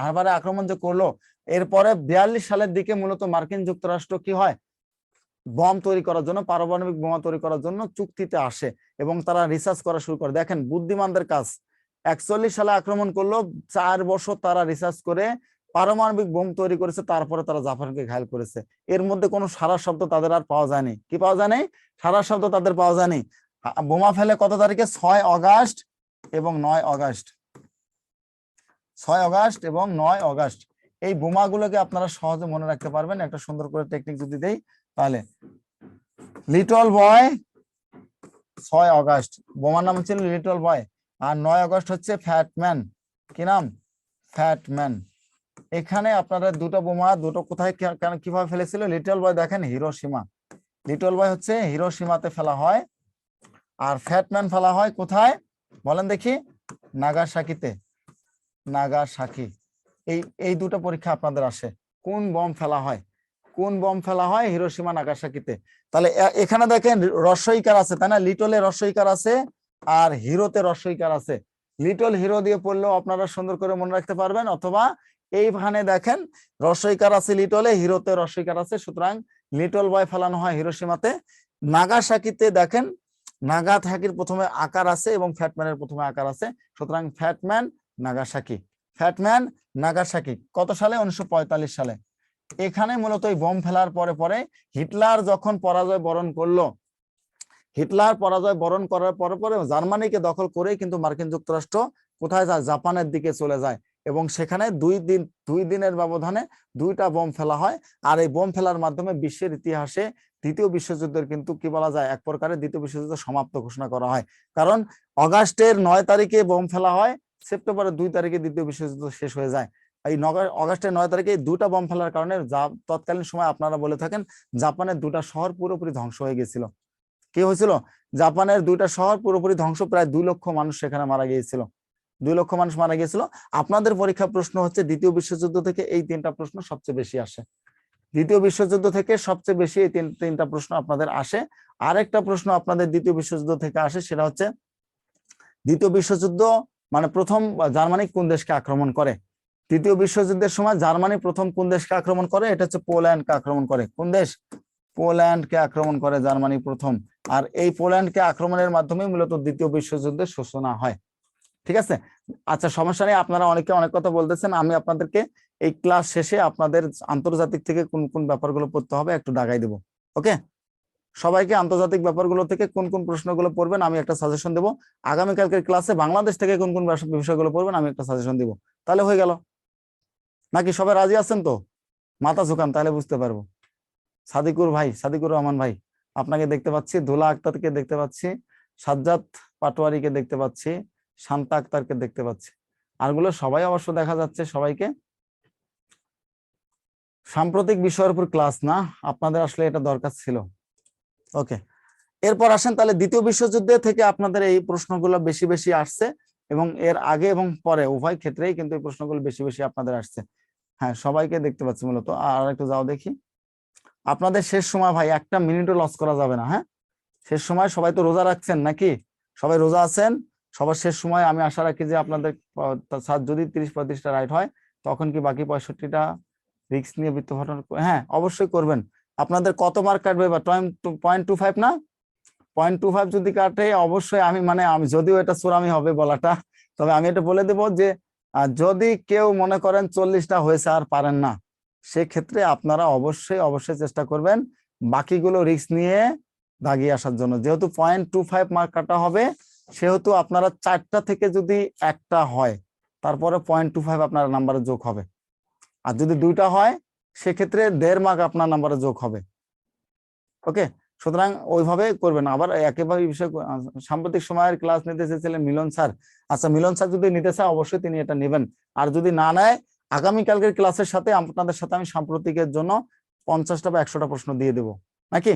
হারবারে আক্রমণ যে করলো, এরপরে 42 সালের দিকে মূলত মার্কিন যুক্তরাষ্ট্র কি হয়? বম তৈরি করার জন্য, পারমাণবিক বোমা তৈরি করার জন্য চুক্তিতে আসে এবং তারা রিসার্চ করা শুরু করে। দেখেন বুদ্ধিমানদের কাজ। 41 সালে আক্রমণ করলো, 4 বছর তারা রিসার্চ করে পারমাণবিক বোম তৈরি করেছে, তারপরে তারা জাপানকে ঘায়েল করেছে। এর মধ্যে কোনো সারা শব্দ তাদের আর পাওয়া যায়নি। কি পাওয়া যায়নি? সারা শব্দ তাদের পাওয়া যায়নি। বোমা ফেলে কত তারিখে? 6 অগাস্ট এবং 9 অগাস্ট। 6 অগাস্ট এবং 9 অগাস্ট। এই বোমাগুলোকে আপনারা সহজে মনে রাখতে পারবেন একটা সুন্দর করে টেকনিক যদি দেই তাহলে। লিটল বয় 6 অগাস্ট, বোমার নাম ছিল লিটল বয়। আর 9 অগাস্ট হচ্ছে ফ্যাটম্যান। কি নাম? ফ্যাটম্যান। এখানে আপনারা দুটো বোমা, দুটো কোথায় কিভাবে ফেলেছিল? লিটল বয় দেখেন হিরোশিমা, লিটল বয় হচ্ছে হিরোশিমাতে ফেলা হয়, আর ফ্যাটম্যান ফেলা হয় কোথায় বলেন দেখি? নাগাসাকিতে। নাগাসাকি। এই দুটো পরীক্ষা আপনাদের আসে। কোন বম ফেলা হয়? কোন বম ফেলা হয়? হিরোশিমা নাগাসাকিতে। তাহলে এখানে দেখেন রস্বইকার আছে, তাই না? লিটলে রস্বইকার আছে আর হিরোতে রস্বইকার আছে। লিটল হিরো দিয়ে পড়লেও আপনারা সুন্দর করে মনে রাখতে পারবেন, অথবা এইখানে দেখেন রস্বইকার আছে লিটলে, হিরোতে রস্বইকার আছে, সুতরাং লিটল বয় ফেলানো হয় হিরোশিমাতে। নাগাসাকিতে দেখেন নাগাসাকির প্রথমে আকার আছে এবং ফ্যাটম্যানের প্রথমে আকার আছে, সুতরাং ফ্যাটম্যান নাগাসাকি। ফ্যাটম্যান নাগাসাকি কত সালে? 1945 সালে। এখানে মূলত এই বোম ফেলার পরে পরে হিটলার যখন পরাজয় বরণ করলো, হিটলার পরাজয় বরণ করার পরে পরে জার্মানিকে দখল করেই কিন্তু মার্কিন যুক্তরাষ্ট্র কোথায় যায়? জাপানের দিকে চলে যায় এবং সেখানে 2 দিনের ব্যবধানে 2টা বোম ফেলা হয়। আর এই বোম ফেলার মাধ্যমে বিশ্বের ইতিহাসে দ্বিতীয় বিশ্বযুদ্ধের কিন্তু কি বলা যায়? এক প্রকারে দ্বিতীয় বিশ্বযুদ্ধ সমাপ্ত ঘোষণা করা হয়। কারণ অগাস্টের 9 তারিখে বোম ফেলা হয়, সেপ্টেম্বরের 2 তারিখে দ্বিতীয় বিশ্বযুদ্ধ শেষ হয়ে যায়। এই অগাস্টের 9 তারিখে 2টা বোম ফেলার কারণে তৎকালীন সময় আপনারা বলে থাকেন জাপানের 2টা শহর পুরোপুরি ধ্বংস হয়ে গেছিল। কি হয়েছিল? জাপানের 2টা শহর পুরোপুরি ধ্বংস, প্রায় 2 লক্ষ মানুষ সেখানে মারা গিয়েছিল। 2 লক্ষ মানুষ মারা গিয়েছিল। আপনাদের পরীক্ষা প্রশ্ন হচ্ছে দ্বিতীয় বিশ্বযুদ্ধ থেকে এই 3টা প্রশ্ন সবচেয়ে বেশি আসে। দ্বিতীয় বিশ্বযুদ্ধ থেকে সবচেয়ে বেশি এই 3টা প্রশ্ন আপনাদের আসে। আরেকটা প্রশ্ন আপনাদের দ্বিতীয় বিশ্বযুদ্ধ থেকে আসে, সেটা হচ্ছে দ্বিতীয় বিশ্বযুদ্ধ মানে প্রথম জার্মানি কোন দেশকে আক্রমণ করে? তৃতীয় বিশ্বযুদ্ধের সময় জার্মানি প্রথম কোন দেশকে আক্রমণ করে? এটা হচ্ছে পোল্যান্ডকে আক্রমণ করে। কোন দেশ? পোল্যান্ডকে আক্রমণ করে জার্মানি প্রথম। আর এই পোল্যান্ডকে আক্রমণের মাধ্যমে মূলত দ্বিতীয় বিশ্বযুদ্ধের সূচনা হয়। ঠিক আছে, আচ্ছা সমস্যা নেই। আপনারা অনেকে অনেক কথা বলতেছেন, আমি আপনাদেরকে এই ক্লাস শেষে আপনাদের আন্তর্জাতিক থেকে কোন কোন ব্যাপারগুলো পড়তে হবে একটু দাগাই দেবো। ওকে। সবাইকে আন্তর্জাতিক ব্যাপারগুলো থেকে কোন কোন প্রশ্নগুলো পড়বেন আমি একটা সাজেশন দেবো, আগামীকালকের ক্লাসে বাংলাদেশ থেকে কোন কোন বিষয়গুলো পড়বেন আমি একটা সাজেশন দিব, তাহলে হয়ে গেল। নাকি সবাই রাজি আছেন তো? মাথা ঝুকান তাহলে বুঝতে পারবো। সাদিকুর ভাই, সাদিকুর রহমান ভাই আপনাকে দেখতে পাচ্ছি, ধুলা আক্তারকে দেখতে পাচ্ছি, সাজ্জাদ পাটোয়ারিকে দেখতে পাচ্ছি, শান্তা আক্তারকে দেখতে পাচ্ছি, আরগুলো সবাই অবশ্য দেখা যাচ্ছে সবাইকে। সাম্প্রতিক বিষয়ের উপর ক্লাস না, আপনাদের আসলে এটা দরকার ছিল। ওকে, এরপর আসেন তাহলে দ্বিতীয় বিশ্বযুদ্ধে থেকে আপনাদের এই প্রশ্নগুলো বেশি বেশি আসছে, এবং এর আগে এবং পরে উভয় ক্ষেত্রেই কিন্তু এই প্রশ্নগুলো বেশি বেশি আপনাদের আসছে। হ্যাঁ, সবাইকে দেখতে পাচ্ছি মূলত। আর একটু যাও দেখি, আপনাদের শেষ সময় ভাই একটা মিনিটও লস করা যাবে না। হ্যাঁ, শেষ সময় সবাই তো রোজা রাখছেন নাকি? সবাই রোজা আছেন? সবার শেষ সময় আমি আশা রাখি যে আপনাদের যদি 30-35টা রাইট হয়, তখন কি বাকি 65টা রিস্ক নিয়ে বৃত্ত গঠন? হ্যাঁ অবশ্যই করবেন। আপনাদের কত মার্ক কাটবে? বা 0.25 না? 0.25 যদি কাটে অবশ্যই আমি যদিও এটা চূড়ামি হবে বলাটা, তবে আমি এটা বলে দেবো যে যদি কেউ মনে করেন 40টা হয়েছে আর পারেন না, সেক্ষেত্রে আপনারা অবশ্যই অবশ্যই চেষ্টা করবেন বাকিগুলো রিস্ক নিয়ে দাগিয়ে আসার জন্য। যেহেতু 0.25 মার্ক কাটা হবে, সেহেতু আপনারা 4টা থেকে যদি একটা হয়, তারপরে 0.25 আপনার নাম্বারে যোগ হবে। আর যদি 2টা হয়, সেক্ষেত্রে 1.5 মার্ক আপনার নাম্বারে যোগ হবে। ওকে, সুতরাং ওইভাবে করবেন। আবার একেবারে বিষয় সাম্প্রতিক সময়ের ক্লাস নিতে চেয়েছিলেন মিলন স্যার। আচ্ছা, মিলন স্যার যদি নিতে চায় অবশ্যই তিনি এটা নেবেন। আর যদি না নেয়, আগামীকালকের ক্লাসের সাথে আপনাদের সাথে আমি সাম্প্রতিকের জন্য 50টা বা 100টা প্রশ্ন দিয়ে দেবো নাকি?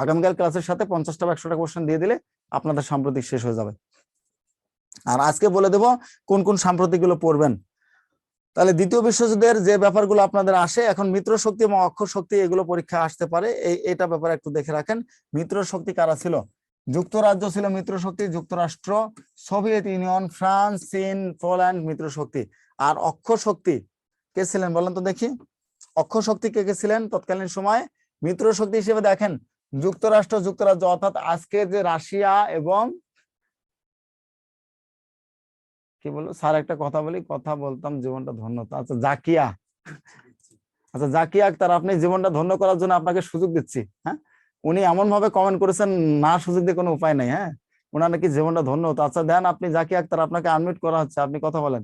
আগামীকাল ক্লাসের সাথে 50টা বা 100টা কোশ্চেন দিয়ে দিলে আপনাদের সাম্প্রতিক শেষ হয়ে যাবে। আর আজকে বলে দেব কোন কোন সাম্প্রতিক গুলো পড়বেন। তাহলে দ্বিতীয় বিশ্বযুদ্ধের যে ব্যাপারগুলো আপনাদের আসে, এখন মিত্র শক্তি এবং অক্ষর শক্তি এগুলো পরীক্ষা আসতে পারে, এটা ব্যাপারে একটু দেখে রাখেন। মিত্র শক্তি কারা ছিল? যুক্তরাজ্য ছিল মিত্র শক্তি, যুক্তরাষ্ট্র, সোভিয়েত ইউনিয়ন, ফ্রান্স, চীন, পোল্যান্ড মিত্র শক্তি। আর অক্ষর শক্তি কে ছিলেন বলেন তো দেখি? অক্ষর শক্তি কে কে ছিলেন তৎকালীন সময় মিত্র শক্তি হিসেবে? দেখেন, যুক্তরাষ্ট্র, যুক্তরাজ্য, অর্থাৎ আজকে যে রাশিয়া এবং কি বলবো স্যার, একটা কথা বলি, কথা বলতাম জীবনটা ধন্যতা। আচ্ছা জাকিয়া, আচ্ছা জাকিয়া আক্তার, আপনি জীবনটা ধন্য করার জন্য আপনাকে সুযোগ দিচ্ছি। হ্যাঁ, উনি এমন ভাবে কমেন্ট করেছেন, না সুযোগ দিয়ে কোনো উপায় নাই। হ্যাঁ, ওনার নাকি জীবনটা ধন্য হতো। আচ্ছা দেন, আপনি জাকিয়া আক্তার, আপনাকে আনমিউট করা হচ্ছে, আপনি কথা বলেন।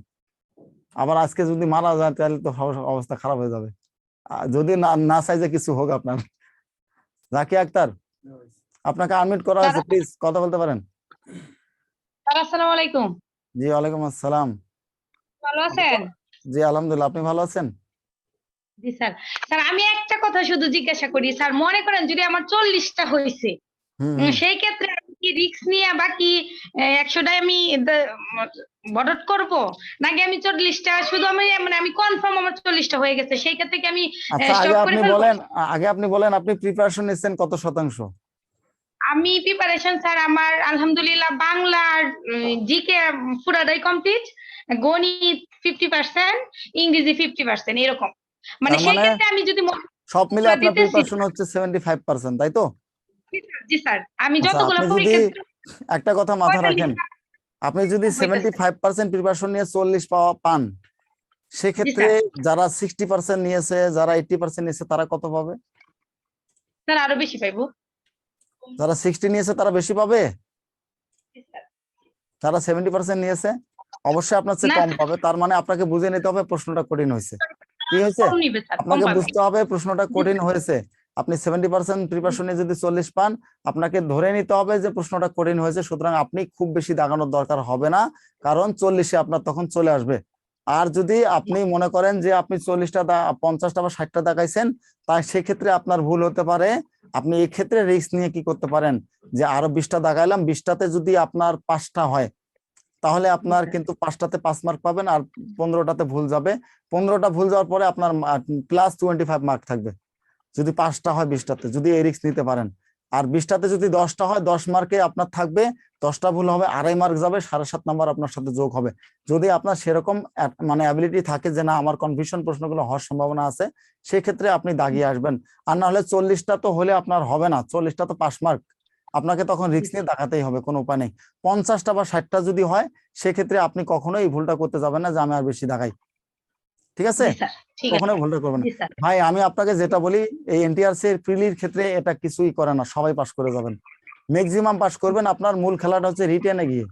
আবার আজকে যদি মারা যায় তাহলে তো অবস্থা খারাপ হয়ে যাবে। যদি না না চাই যে কিছু হোক আপনার। জাকিয়া আক্তার, আপনাকে আনমিউট করা হয়েছে, প্লিজ কথা বলতে পারেন। আসসালামু আলাইকুম। জি ওয়ালাইকুম আসসালাম। ভালো আছেন? জি আলহামদুলিল্লাহ, আপনি ভালো আছেন? জি স্যার। স্যার আমি একটা কথা শুধু জিজ্ঞাসা করি, স্যার মনে করেন যদি আমার 40টা হয়েছে, সেই ক্ষেত্রে আমি কি রিস্ক নিয়ে বাকি 100টাই আমি বড়ট করব, নাকি আমি 40টা শুধু আমি কনফার্ম আমার 40টা হয়ে গেছে, সেই ক্ষেত্রে কি আমি আচ্ছা স্টপ করে ফেলবো? আগে আপনি বলেন আপনি প্রিপারেশন নিচ্ছেন কত শতাংশ? আমি প্রিপারেশন স্যার আমার আলহামদুলিল্লাহ বাংলার জিকে পুরাটাই কমপ্লিট, গণিত 50%, ইংরেজি 50%, এরকম। মানে তার সেই মানে ক্ষেত্রে আমি যদি সব মিলে আপনার দিতেছি। প্রিপারেশন হচ্ছে 75%, তাই তো? জি স্যার, আমি আচ্ছা, যতগুলো আপনি যদি পরীক্ষা একটা কথা মাথায় রাখেন, আপনি যদি 75% প্রিপারেশন নিয়ে 40 পান, সেক্ষেত্রে যারা 60% নিয়েছে, যারা 80% নিয়েছে, তারা কত পাবে? স্যার আরো বেশি পাইবো। যারা 60 নিয়েছে তারা বেশি পাবে, যারা 70% নিয়েছে অবশ্যই আপনার চেয়ে কম পাবে। তার মানে আপনাকে বুঝে নিতে হবে প্রশ্নটা কঠিন হয়েছে। কি হয়েছে? কম নিবে স্যার, কম আপনাকে পাবে। বুঝতে হবে প্রশ্নটা কঠিন হয়েছে। আপনি 70% প্রিপারেশনে যদি 40 পান, আপনাকে ধরে নিতে হবে যে প্রশ্নটা কঠিন হয়েছে, সুতরাং আপনি খুব বেশি দাগানোর দরকার হবে না, কারণ 40-এ আপনার তখন চলে আসবে। আর যদি আপনি মনে করেন যে আপনি 40টা 50টা বা 60টা দেখাইছেন, তাই সেক্ষেত্রে আপনার ভুল হতে পারে। আপনি এই ক্ষেত্রে রিস্ক নিয়ে কি করতে পারেন, যে আরো 20টা দেখাইলাম, 20টাতে যদি আপনার 5টা হয়, তাহলে আপনার কিন্তু 5টাতে 5 মার্ক পাবেন, আর 15টাতে ভুল যাবে। 15টা ভুল যাওয়ার পরে আপনার প্লাস 25 মার্ক থাকবে, যদি 5টা হয় 20টাতে, যদি এই রিস্ক নিতে পারেন। আর 20টাতে যদি 10টা হয়, 10 মার্কে আপনার থাকবে, 10টা ভুল হবে, 2.5 মার্ক যাবে, 7.5 নাম্বার আপনার সাথে যোগ হবে। যদি আপনার সেরকম অ্যাবিলিটি থাকে যে না আমার কনফিউশন প্রশ্নগুলো হওয়ার সম্ভাবনা আছে, সেক্ষেত্রে আপনি দাগিয়ে আসবেন। আর না হলে 40টা তো হলে আপনার হবে না, 40টা তো 5 মার্ক, আপনাকে তখন রিস্ক নিয়ে দেখাতেই হবে, কোনো উপায় নেই। 50টা বা 60টা যদি হয়, সেক্ষেত্রে আপনি কখনোই এই ভুলটা করতে যাবেন না যে আমি আর বেশি দেখাই। ঠিক আছে? জি স্যার, ঠিক আছে। কখনোই ভুলটা করবেন না। জি স্যার। ভাই আমি আপনাকে যেটা বলি, এই এনটিআরসি এর প্রিলির ক্ষেত্রে এটা কিছুই করে না, সবাই পাস করে যাবেন, ম্যাক্সিমাম পাস করবেন। আপনার মূল খেলাটা হচ্ছে রিটেনে গিয়ে,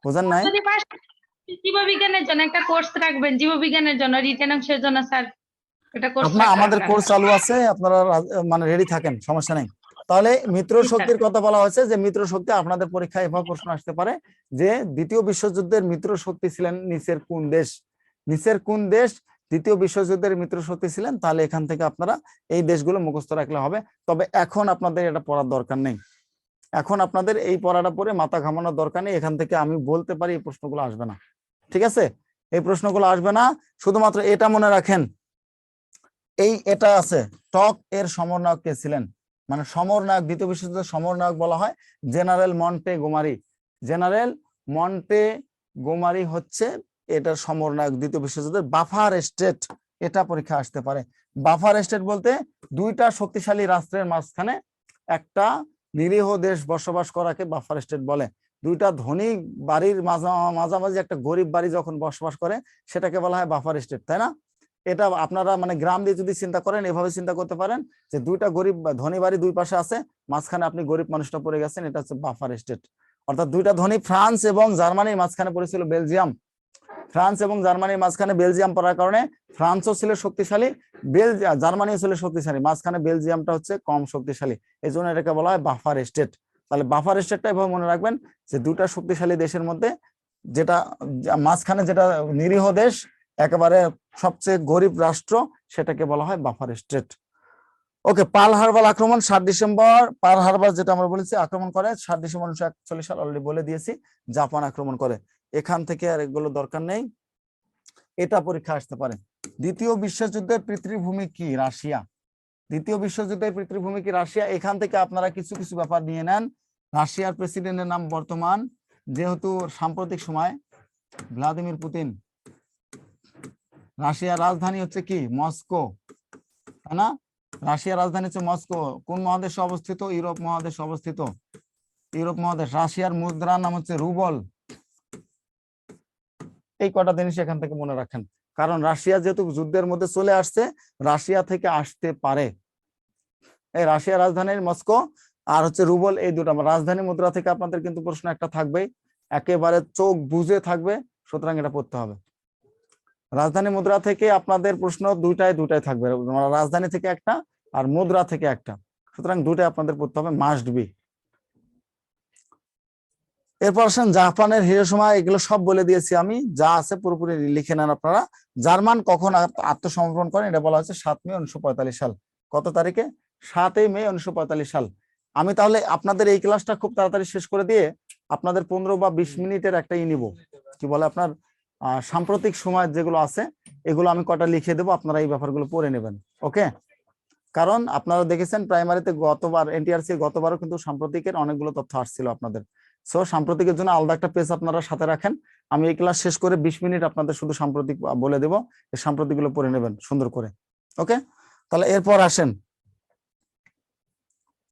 বুঝেন নাই? যদি পাস, জীববিজ্ঞানের জন্য একটা কোর্স রাখবেন, জীববিজ্ঞানের জন্য রিটেন অংশের জন্য স্যার একটা কোর্স আপনার রাখা আমাদের দরকার। কোর্স চালু আছে, আপনারা মানে রেডি থাকেন, সমস্যা নেই। তাহলে মিত্র জি স্যার। শক্তির কথা বলা হয়েছে যে মিত্র শক্তি আপনাদের পরীক্ষায় এভাবে প্রশ্ন আসতে পারে যে দ্বিতীয় বিশ্বযুদ্ধের মিত্র শক্তি ছিলেন নিচের কোন দেশ, নিচের কোন দেশ দ্বিতীয় বিশ্বযুদ্ধের মিত্র শক্তি ছিলেন, তাহলে এখান থেকে আপনারা এই দেশগুলো মুখস্থ রাখলে হবে। তবে এখন আপনাদের এটা পড়ার দরকার নেই, এখন আপনাদের এই পড়াটা পড়ে মাথা ঘামানোর দরকার নেই। এখান থেকে আমি বলতে পারি এই প্রশ্নগুলো আসবে না, ঠিক আছে? এই প্রশ্নগুলো আসবে না, শুধুমাত্র এটা মনে রাখেন, এটা আছে, টক এর সমরনায়ক কে ছিলেন, মানে সমরনায়ক, দ্বিতীয় বিশ্বযুদ্ধের সমরনায়ক বলা হয় জেনারেল মন্টে গোমারি। জেনারেল মন্টে গোমারি হচ্ছে এটার সমরনায়ক দ্বিতীয় বিশ্বযুদ্ধের। বাফার স্টেট, এটা পরীক্ষা আসতে পারে। বাফার স্টেট বলতে দুইটা শক্তিশালী রাষ্ট্রের মাঝখানে একটা নিরীহ দেশ বসবাস করাকে বাফার স্টেট বলে। দুইটা ধনী বাড়ির মাঝামাঝি একটা গরিব বাড়ি যখন বসবাস করে সেটাকে বলা হয় বাফার স্টেট, তাই না? এটা আপনারা মানে গ্রাম দিয়ে যদি চিন্তা করেন এভাবে চিন্তা করতে পারেন যে দুইটা গরিব ধনী বাড়ি দুই পাশে আছে, মাঝখানে আপনি গরিব মানুষটা পড়ে গেছেন, এটা হচ্ছে বাফার স্টেট। অর্থাৎ দুইটা ধনী, ফ্রান্স এবং জার্মানির মাঝখানে পড়েছিল বেলজিয়াম। ফ্রান্স এবং জার্মানির মাঝখানে বেলজিয়াম পড়ার কারণে ফ্রান্সও ছিল শক্তিশালী, জার্মানিও ছিল শক্তিশালী, মাঝখানে বেলজিয়ামটা হচ্ছে কম শক্তিশালী, এই জন্য এটাকে বলা হয় বাফার স্টেট। তাহলে বাফার স্টেটটা এভাবে মনে রাখবেন যে দুটা শক্তিশালী দেশের মধ্যে যেটা মাঝখানে যেটা নিরীহ দেশ, একেবারে সবচেয়ে গরিব রাষ্ট্র, সেটাকে বলা হয় বাফার স্টেট। ওকে, পার্ল হারবার আক্রমণ 7 ডিসেম্বর, পার্ল হারবার যেটা আমরা বলেছি আক্রমণ করে 7 ডিসেম্বর 1941 সাল, অলরেডি বলে দিয়েছি, জাপান আক্রমণ করে। এখান থেকে আর এগুলো দরকার নেই, এটা পরীক্ষা আসতে পারে। দ্বিতীয় বিশ্বযুদ্ধের পিতৃভূমি কি? রাশিয়া। দ্বিতীয় বিশ্বযুদ্ধের পিতৃভূমি কি? রাশিয়া। এখান থেকে আপনারা কিছু কিছু ব্যাপার নিয়ে নেন। রাশিয়ার প্রেসিডেন্টের নাম বর্তমান, যেহেতু সাম্প্রতিক সময় ভ্লাদিমির পুতিন। রাশিয়ার রাজধানী হচ্ছে কি? মস্কো, তাই না? রাশিয়ার রাজধানী হচ্ছে মস্কো। কোন মহাদেশে অবস্থিত? ইউরোপ মহাদেশে অবস্থিত, ইউরোপ মহাদেশ। রাশিয়ার মুদ্রার নাম হচ্ছে রুবল। এই কটা জিনিস এখান থেকে মনে রাখেন, কারণ রাশিয়া যেহেতু যুদ্ধের মধ্যে চলে আসছে, রাশিয়া থেকে আসতে পারে। এই রাশিয়ার রাজধানীর মস্কো আর হচ্ছে রুবল, এই দুটো রাজধানী মুদ্রা থেকে আপনাদের কিন্তু প্রশ্ন একটা থাকবেই, একেবারে চোখ বুঝে থাকবে, সুতরাং এটা পড়তে হবে। রাজধানী মুদ্রা থেকে আপনাদের প্রশ্ন দুটাই থাকবে, রাজধানী থেকে একটা আর মুদ্রা থেকে একটা, সুতরাং দুটাই আপনাদের পড়তে হবে, মাস্ট বি। এরপর আসেন জাপানের হিরোশিমা, এগুলো সব বলে দিয়েছি আমি, যা আছে পুরোপুরি লিখে নেন আপনারা। জার্মান কখন আত্মসমর্পণ করেন? এটা বলা হচ্ছে 7 মে 1945 সাল। কত তারিখে? 7 মে 1945 সাল। আমি তাহলে আপনাদের এই ক্লাসটা খুব তাড়াতাড়ি শেষ করে দিয়ে আপনাদের 15 বা 20 মিনিটের একটা নিব, কি বলে আপনার সাম্প্রতিক সময় যেগুলো আছে এগুলো আমি কটা লিখে দেবো, আপনারা এই ব্যাপারগুলো পড়ে নেবেন। ওকে, কারণ আপনারা দেখেছেন প্রাইমারিতে গতবার এনটিআরসি গতবারও কিন্তু সাম্প্রতিকের অনেকগুলো তথ্য আসছিল আপনাদের। সো সাম্প্রতিকের জন্য আলাদা একটা পেজ আপনারা সাথে রাখেন। আমি এই ক্লাস শেষ করে 20 মিনিট আপনাদের শুধু সাম্প্রতিক বলে দেবো, এই সাম্প্রতিক গুলো পড়ে নেবেন সুন্দর করে। ওকে, তাহলে এরপর আসেন,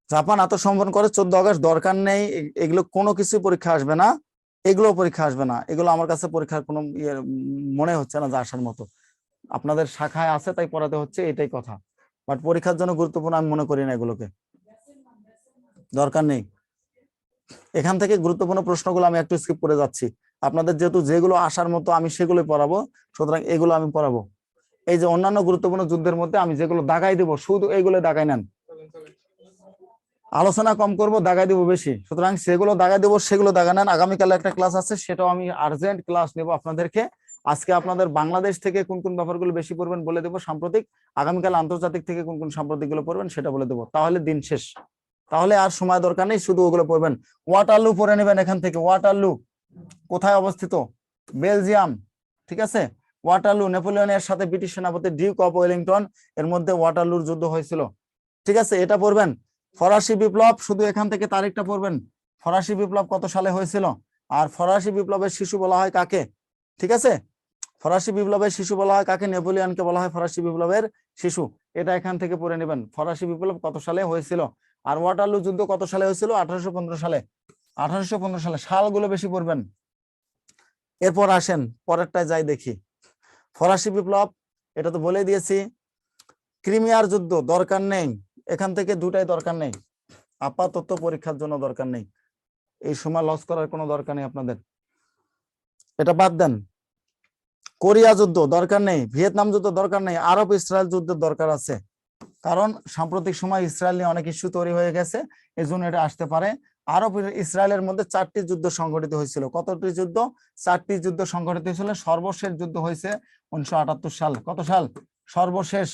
জাপান আত্মসমর্পণ করে 14 আগস্ট। দরকার নেই, এগুলো কোনো কিছু পরীক্ষা আসবে না, এগুলো পরীক্ষা আসবে না, এগুলো আমার কাছে পরীক্ষার কোনো মনে হচ্ছে না যে আসার মতো। আপনাদের শাখায় আছে তাই পড়াতে হচ্ছে, এটাই কথা, বাট পরীক্ষার জন্য গুরুত্বপূর্ণ আমি মনে করি না, এগুলোকে দরকার নেই। এখান থেকে গুরুত্বপূর্ণ প্রশ্নগুলো আমি একটু স্কিপ করে যাচ্ছি, আপনাদের যেহেতু যেগুলো আসার মতো আমি সেগুলোই পড়াবো, সুতরাং এগুলো আমি পড়াবো। এই যে অন্যান্য গুরুত্বপূর্ণ যুদ্ধের মধ্যে আমি যেগুলো দাগাই দেবো, শুধু এইগুলো দাগাই নেন, আলোচনা কম করব, দাগাই দেবো বেশি, সুতরাং সেগুলো দাগাই দেবো, সেগুলো দাগা নেন। আগামীকালে একটা ক্লাস আছে, সেটাও আমি আর্জেন্ট ক্লাস নেব আপনাদেরকে। আজকে আপনাদের বাংলাদেশ থেকে কোন কোন ব্যাপারগুলো বেশি পড়বেন বলে দেবো সাম্প্রতিক, আগামীকাল আন্তর্জাতিক থেকে কোন কোন সাম্প্রতিক গুলো পড়বেন সেটা বলে দেবো, তাহলে দিন শেষ। তাহলে আর সময় দরকার নেই, শুধু ওগুলো পড়বেন। ওয়াটারলু পড়ে নেবেন এখান থেকে। ওয়াটারলু কোথায় অবস্থিত? বেলজিয়াম, ঠিক আছে? ওয়াটারলু নেপোলিয়নের সাথে ব্রিটিশ সেনাপতি ডিউক অফ ওয়েলিংটন এর মধ্যে ওয়াটারলুর যুদ্ধ হয়েছিল, ঠিক আছে? এটা পড়বেন। ফরাসি বিপ্লব, শুধু এখান থেকে তারিখটা পড়বেন, ফরাসি বিপ্লব কত সালে হয়েছিল, আর ফরাসি বিপ্লবের শিশু বলা হয় কাকে, ঠিক আছে? ফরাসি বিপ্লবের শিশু বলা হয় কাকে? নেপোলিয়নকে বলা হয় ফরাসি বিপ্লবের শিশু। এটা এখান থেকে পড়ে নেবেন, ফরাসি বিপ্লব কত সালে হয়েছিল। আর ওয়াটারলু যুদ্ধ কত সালে হয়েছিল? 1815 সালে। 1815 সালে, সালগুলো বেশি পড়বেন। এরপর আসেন পরেরটায় যাই দেখি। ফরাসি বিপ্লব এটা তো বলে দিয়েছি। ক্রিমিয়ার যুদ্ধ দরকার নেই, এখান থেকে দুটাই দরকার নেই, আপাতত পরীক্ষার জন্য দরকার নেই, এই সময় লস করার কোনো দরকার নেই আপনাদের, এটা বাদ দেন। কোরিয়া যুদ্ধ দরকার নেই, ভিয়েতনাম যুদ্ধ দরকার নেই, আরব ইসরায়েল যুদ্ধের দরকার আছে, কারণ সাম্প্রতিক সময় ইসরায়েল নিয়ে অনেক ইস্যু তৈরি হয়ে গেছে, এই জন্য এটা আসতে পারে। আরব ইসরায়েলের মধ্যে 4টি যুদ্ধ সংঘটিত হয়েছিল। কতটি যুদ্ধ? 4টি যুদ্ধ সংঘটিত হয়েছিল। সর্বশেষ যুদ্ধ হয়েছে 1978 সাল। কত সাল? সর্বশেষ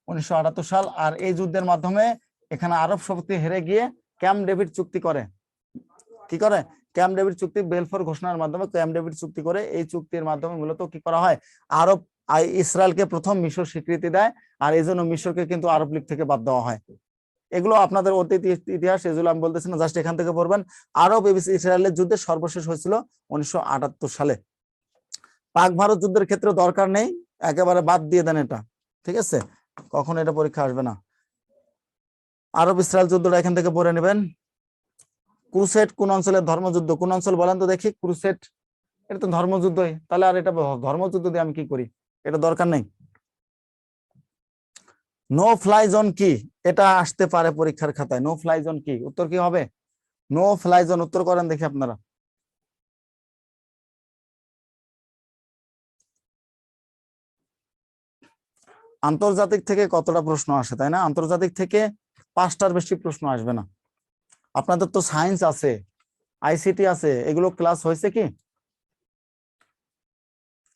1978 সাল। আর এই যুদ্ধের মাধ্যমে এখানে আরব শক্তি হেরে গিয়ে ক্যাম্প ডেভিড চুক্তি করে। কি করে? ক্যাম্প ডেভিড চুক্তি, বেলফোর ঘোষণার মাধ্যমে ক্যাম্প ডেভিড চুক্তি করে। এই চুক্তির মাধ্যমে মূলত কি করা হয়, আরব ইসরায়েলকে প্রথম মিশর স্বীকৃতি দেয়, আর এই জন্য মিশরকে কিন্তু আরব লীগ থেকে বাদ দেওয়া হয়। এগুলো আপনাদের অতীত ইতিহাস, এগুলো আমি বলতেছি না, জাস্ট এখান থেকে পড়বেন। আরব ইসরায়েলের যুদ্ধে সর্বশেষ হয়েছিল 1978 সালে। পাক ভারত যুদ্ধের ক্ষেত্রে দরকার নেই, একেবারে বাদ দিয়ে দেন এটা, ঠিক আছে, কখন এটা পরীক্ষা আসবে না। আরব ইসরায়েল যুদ্ধটা এখান থেকে পড়ে নেবেন। ক্রুসেড কোন অঞ্চলের ধর্মযুদ্ধ? কোন অঞ্চল বলেন তো দেখি? ক্রুসেড, এটা তো ধর্মযুদ্ধই, তাহলে আর এটা ধর্মযুদ্ধ দিয়ে আমি কি করি, এটা দরকার নেই। নো ফ্লাই জোন কি? এটা আসতে পারে পরীক্ষার খাতায়। নো ফ্লাই জোন কি? উত্তর কি হবে? নো ফ্লাই জোন, উত্তর করেন দেখি আপনারা। আন্তর্জাতিক থেকে কতটা প্রশ্ন আসে, তাই না? আন্তর্জাতিক থেকে 5টার বেশি প্রশ্ন আসবে না। আপনাদের তো সায়েন্স আছে, আইসিটি আছে, এগুলো ক্লাস হয়েছে কি?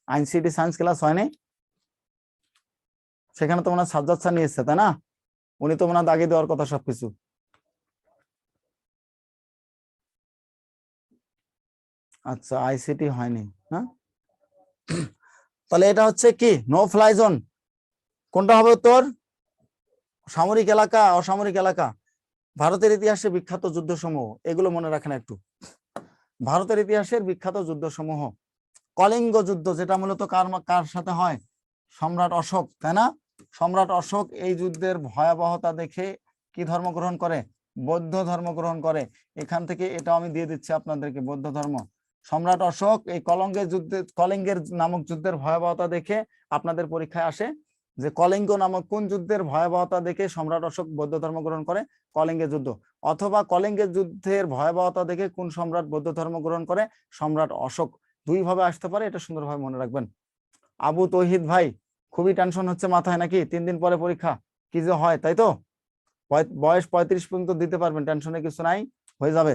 আইসিটি সায়েন্স ক্লাস হয়নি? সেখানে তো ওনার সাজ্জাদ স্যার নিয়েছে, তাই না? উনি তো ওনার দাগে দেওয়ার কথা সবকিছু। আচ্ছা, আইসিটি হয়নি, হ্যাঁ। তাহলে এটা হচ্ছে কি, নো ফ্লাই জোন। কোনটা হবে উত্তর? সামরিক এলাকা, অসামরিক এলাকা। ভারতের ইতিহাসে বিখ্যাত যুদ্ধসমূহ, এগুলো মনে রাখেন একটু। ভারতের ইতিহাসের বিখ্যাত যুদ্ধসমূহ, কলিঙ্গ যুদ্ধ, যেটা মূলত কার সাথে হয়? সম্রাট অশোক, তাই না? সম্রাট অশোক এই যুদ্ধের ভয়াবহতা দেখে কি ধর্ম গ্রহণ করে? বৌদ্ধ ধর্ম গ্রহণ করে। এখান থেকে এটাও আমি দিয়ে দিচ্ছি আপনাদেরকে, বৌদ্ধ ধর্ম। সম্রাট অশোক এই কলিঙ্গের নামক যুদ্ধের ভয়াবহতা দেখে আপনাদের পরীক্ষায় আসে যে কলিঙ্গ নামক কোন যুদ্ধের ভয়াবহতা দেখে সম্রাট অশোক বৌদ্ধ ধর্ম গ্রহণ করে? কলিঙ্গের যুদ্ধ। অথবা কলিঙ্গের যুদ্ধের ভয়াবহতা দেখে কোন সম্রাট বৌদ্ধ ধর্ম গ্রহণ করে? সম্রাট অশোক। দুই ভাবে আসতে পারে, এটা সুন্দরভাবে মনে রাখবেন। আবু তৌহিদ ভাই, খুবই টেনশন হচ্ছে মাথায় নাকি? 3 দিন পরে পরীক্ষা, কি যে হয়, তাই তো? বয়স 35 পর্যন্ত দিতে পারবেন, টেনশনে কিছু নাই, হয়ে যাবে।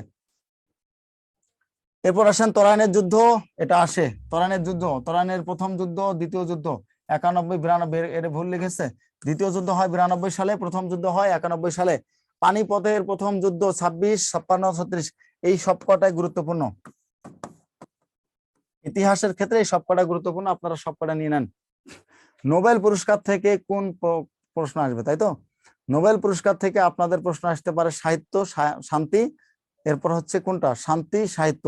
এরপর আসেন তরাইনের যুদ্ধ। এটা আসে তরাইনের যুদ্ধ, তরাইনের প্রথম যুদ্ধ, দ্বিতীয় যুদ্ধ। 91, 92 এর ভুল লিখেছে। দ্বিতীয় যুদ্ধ হয় 92 সালে, প্রথম যুদ্ধ হয় 91 সালে। পানিপথের প্রথম যুদ্ধ 26, 56, 36, এই সবকটাই গুরুত্বপূর্ণ। ইতিহাসের ক্ষেত্রে এই সবকটা গুরুত্বপূর্ণ, আপনারা সবকটা নিয়ে নেন। নোবেল পুরস্কার থেকে কোন প্রশ্ন আসবে, তাই তো? নোবেল পুরস্কার থেকে আপনাদের প্রশ্ন আসতে পারে সাহিত্য, শান্তি, এরপর হচ্ছে কোনটা? শান্তি, সাহিত্য,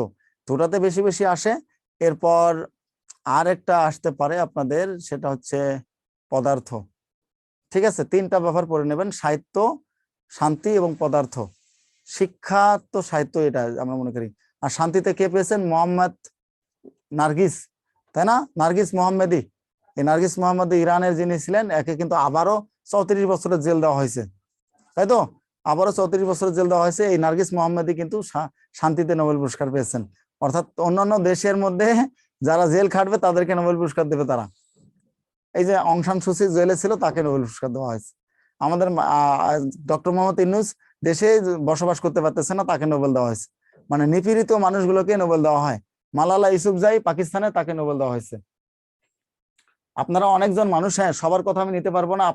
দুটাতে বেশি বেশি আসে। এরপর আর একটা আসতে পারে আপনাদের, সেটা হচ্ছে পদার্থ। ঠিক আছে, 3টা ব্যাপার পড়ে নেবেন, সাহিত্য, শান্তি এবং পদার্থ। শিক্ষা তো সাহিত্য, এটা আমরা মনে করি। আর শান্তিতে কে পেয়েছেন? মোহাম্মদ নার্গিস, তাই না? নার্গিস মোহাম্মদী। এই নার্গিস মোহাম্মদী ইরানের যিনি ছিলেন, একে কিন্তু আবারও 34 বছরের জেল দেওয়া হয়েছে, তাই তো? আবারও 34 বছরের জেল দেওয়া হয়েছে। এই নার্গিস মোহাম্মদী কিন্তু শান্তিতে নোবেল পুরস্কার পেয়েছেন। অর্থাৎ অন্যান্য দেশের মধ্যে যারা জেল খাটবে তাদেরকে নোবেল পুরস্কার দেবে তারা। এই যে অং সান সু চি জেলে ছিল, তাকে নোবেল পুরস্কার দেওয়া হয়েছে। আমাদের ডক্টর মোহাম্মদ ইউনূস দেশে বসবাস করতে পারতেছে না, তাকে নোবেল দেওয়া হয়েছে। মানে নিপীড়িত মানুষগুলোকে নোবেল দেওয়া হয়। মালালা ইউসুফজাই পাকিস্তানে, তাকে নোবেল দেওয়া হয়েছে। আপনারা অনেকজন মানুষ, হ্যাঁ, সবার কথা আমি নিতে পারবো না।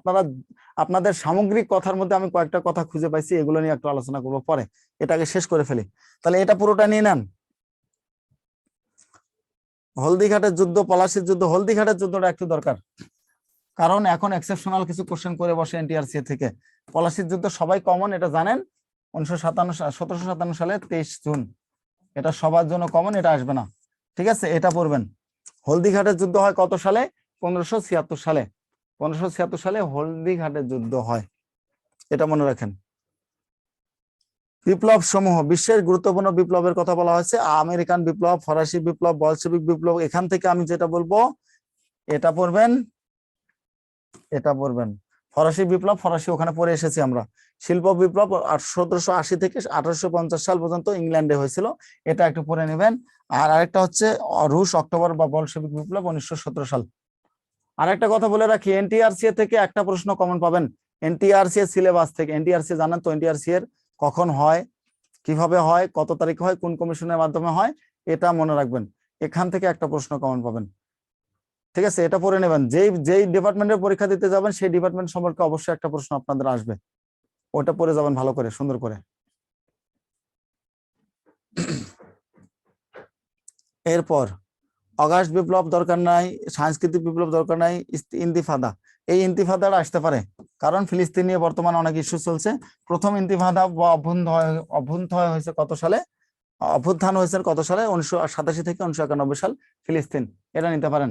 আপনাদের সামগ্রিক কথার মধ্যে আমি কয়েকটা কথা খুঁজে পাইছি, এগুলো নিয়ে একটু আলোচনা করবো পরে। এটাকে শেষ করে ফেলি। তাহলে এটা পুরোটা নিয়ে নেন। হলদিঘাটের যুদ্ধ, পলাশির যুদ্ধ। হলদিঘাটের যুদ্ধটা একটু দরকার, কারণ এখন এক্সেপশনাল কিছু কোশ্চেন করে বসে এনটিআরসি থেকে। পলাশির যুদ্ধ সবাই কমন, এটা জানেন। 1757 সালে 23 জুন, এটা সবার জন্য কমন, এটা আসবে না। ঠিক আছে, এটা পড়বেন। হলদিঘাটের যুদ্ধ হয় কত সালে? 1576 সালে। 1576 সালে হলদিঘাটের যুদ্ধ হয়, এটা মনে রাখেন। বিপ্লব সমূহ, বিশ্বের গুরুত্বপূর্ণ বিপ্লবের কথা বলা হয়েছে। আমেরিকান বিপ্লব, ফরাসি বিপ্লব, বলশেভিক বিপ্লব। এখান থেকে আমি যেটা বলবো এটা পড়বেন। এটা পড়বেন। ফরাসি বিপ্লব, ফরাসি ওখানে পড়ে এসেছি আমরা। শিল্প বিপ্লব 1780 থেকে 1850 সাল পর্যন্ত ইংল্যান্ডে হয়েছিল, এটা একটু পড়ে নেবেন। আর আরেকটা হচ্ছে রুশ অক্টোবর বা বলশেভিক বিপ্লব 1917 সাল। আরেকটা কথা বলে রাখি, এনটিআরসি থেকে একটা প্রশ্ন কমন পাবেন, এনটিআরসি এর সিলেবাস থেকে। এনটিআরসি জানেন তো, এনটিআরসি এর কখন হয়, কিভাবে হয়, কত তারিখ হয়, কোন কমিশনের মাধ্যমে হয়, এটা মনে রাখবেন। এখান থেকে একটা প্রশ্ন কমন পাবেন, ঠিক আছে? এটা পড়ে নেবেন। যেই যেই ডিপার্টমেন্টের পরীক্ষা দিতে যাবেন সেই ডিপার্টমেন্ট সম্পর্কে অবশ্যই একটা প্রশ্ন আপনাদের আসবে, ওটা পড়ে যাবেন ভালো করে, সুন্দর করে। এরপর অগাস্ট বিপ্লব দরকার নাই, সাংস্কৃতিক বিপ্লব দরকার নাই, ইন্তিফাদা। এই ইন্তিফাদাটা আসতে পারে, কারণ ফিলিস্তিন নিয়ে বর্তমানে অনেক ইস্যু চলছে। প্রথম ইন্তিফাদা বা অভ্যুত্থান হয়েছে কত সালে? অভ্যুত্থান হয়েছে কত সালে? 1987 থেকে 1991 সাল, ফিলিস্তিন। এটা নিতে পারেন।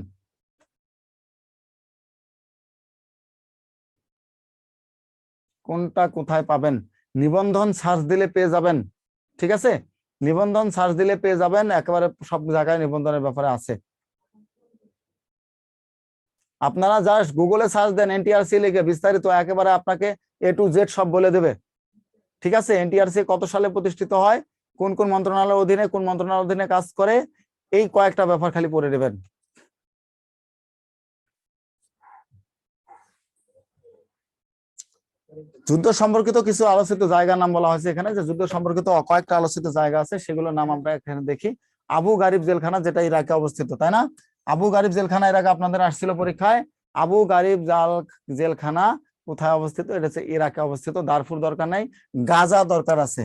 কোনটা কোথায় পাবেন? নিবন্ধন সার্চ দিলে পেয়ে যাবেন, ঠিক আছে? নিবন্ধন সার্চ দিলে পেয়ে যাবেন, একেবারে সব জায়গায় নিবন্ধনের ব্যাপারে আছে। আপনারা জাস্ট গুগলে সার্চ দেন এনটিআরসি লিখে, বিস্তারিত একেবারে আপনাকে A to Z সব বলে দেবে, ঠিক আছে? এনটিআরসি কত সালে প্রতিষ্ঠিত হয়, কোন কোন মন্ত্রণালয়ের অধীনে, কোন মন্ত্রণালয়ের অধীনে কাজ করে, এই কয়েকটা ব্যাপার খালি পড়ে নেবেন। যুদ্ধ সম্পর্কিত কিছু আলোচিত জায়গার নাম বলা হয়েছে এখানে, যে যুদ্ধ সম্পর্কিত কয়েকটা আলোচিত জায়গা আছে, সেগুলোর নাম আমরা এখানে দেখি। আবু গারিব জেলখানা, যেটা ইরাকে অবস্থিত, তাই না? আবু গারিব জেলখানা এর আগে আপনাদের আসছিল পরীক্ষায়। আবু গারিব জেলখানা কোথায় অবস্থিত? এটা হচ্ছে ইরাকে অবস্থিত। দারফুর দরকার নাই, গাজা দরকার আছে,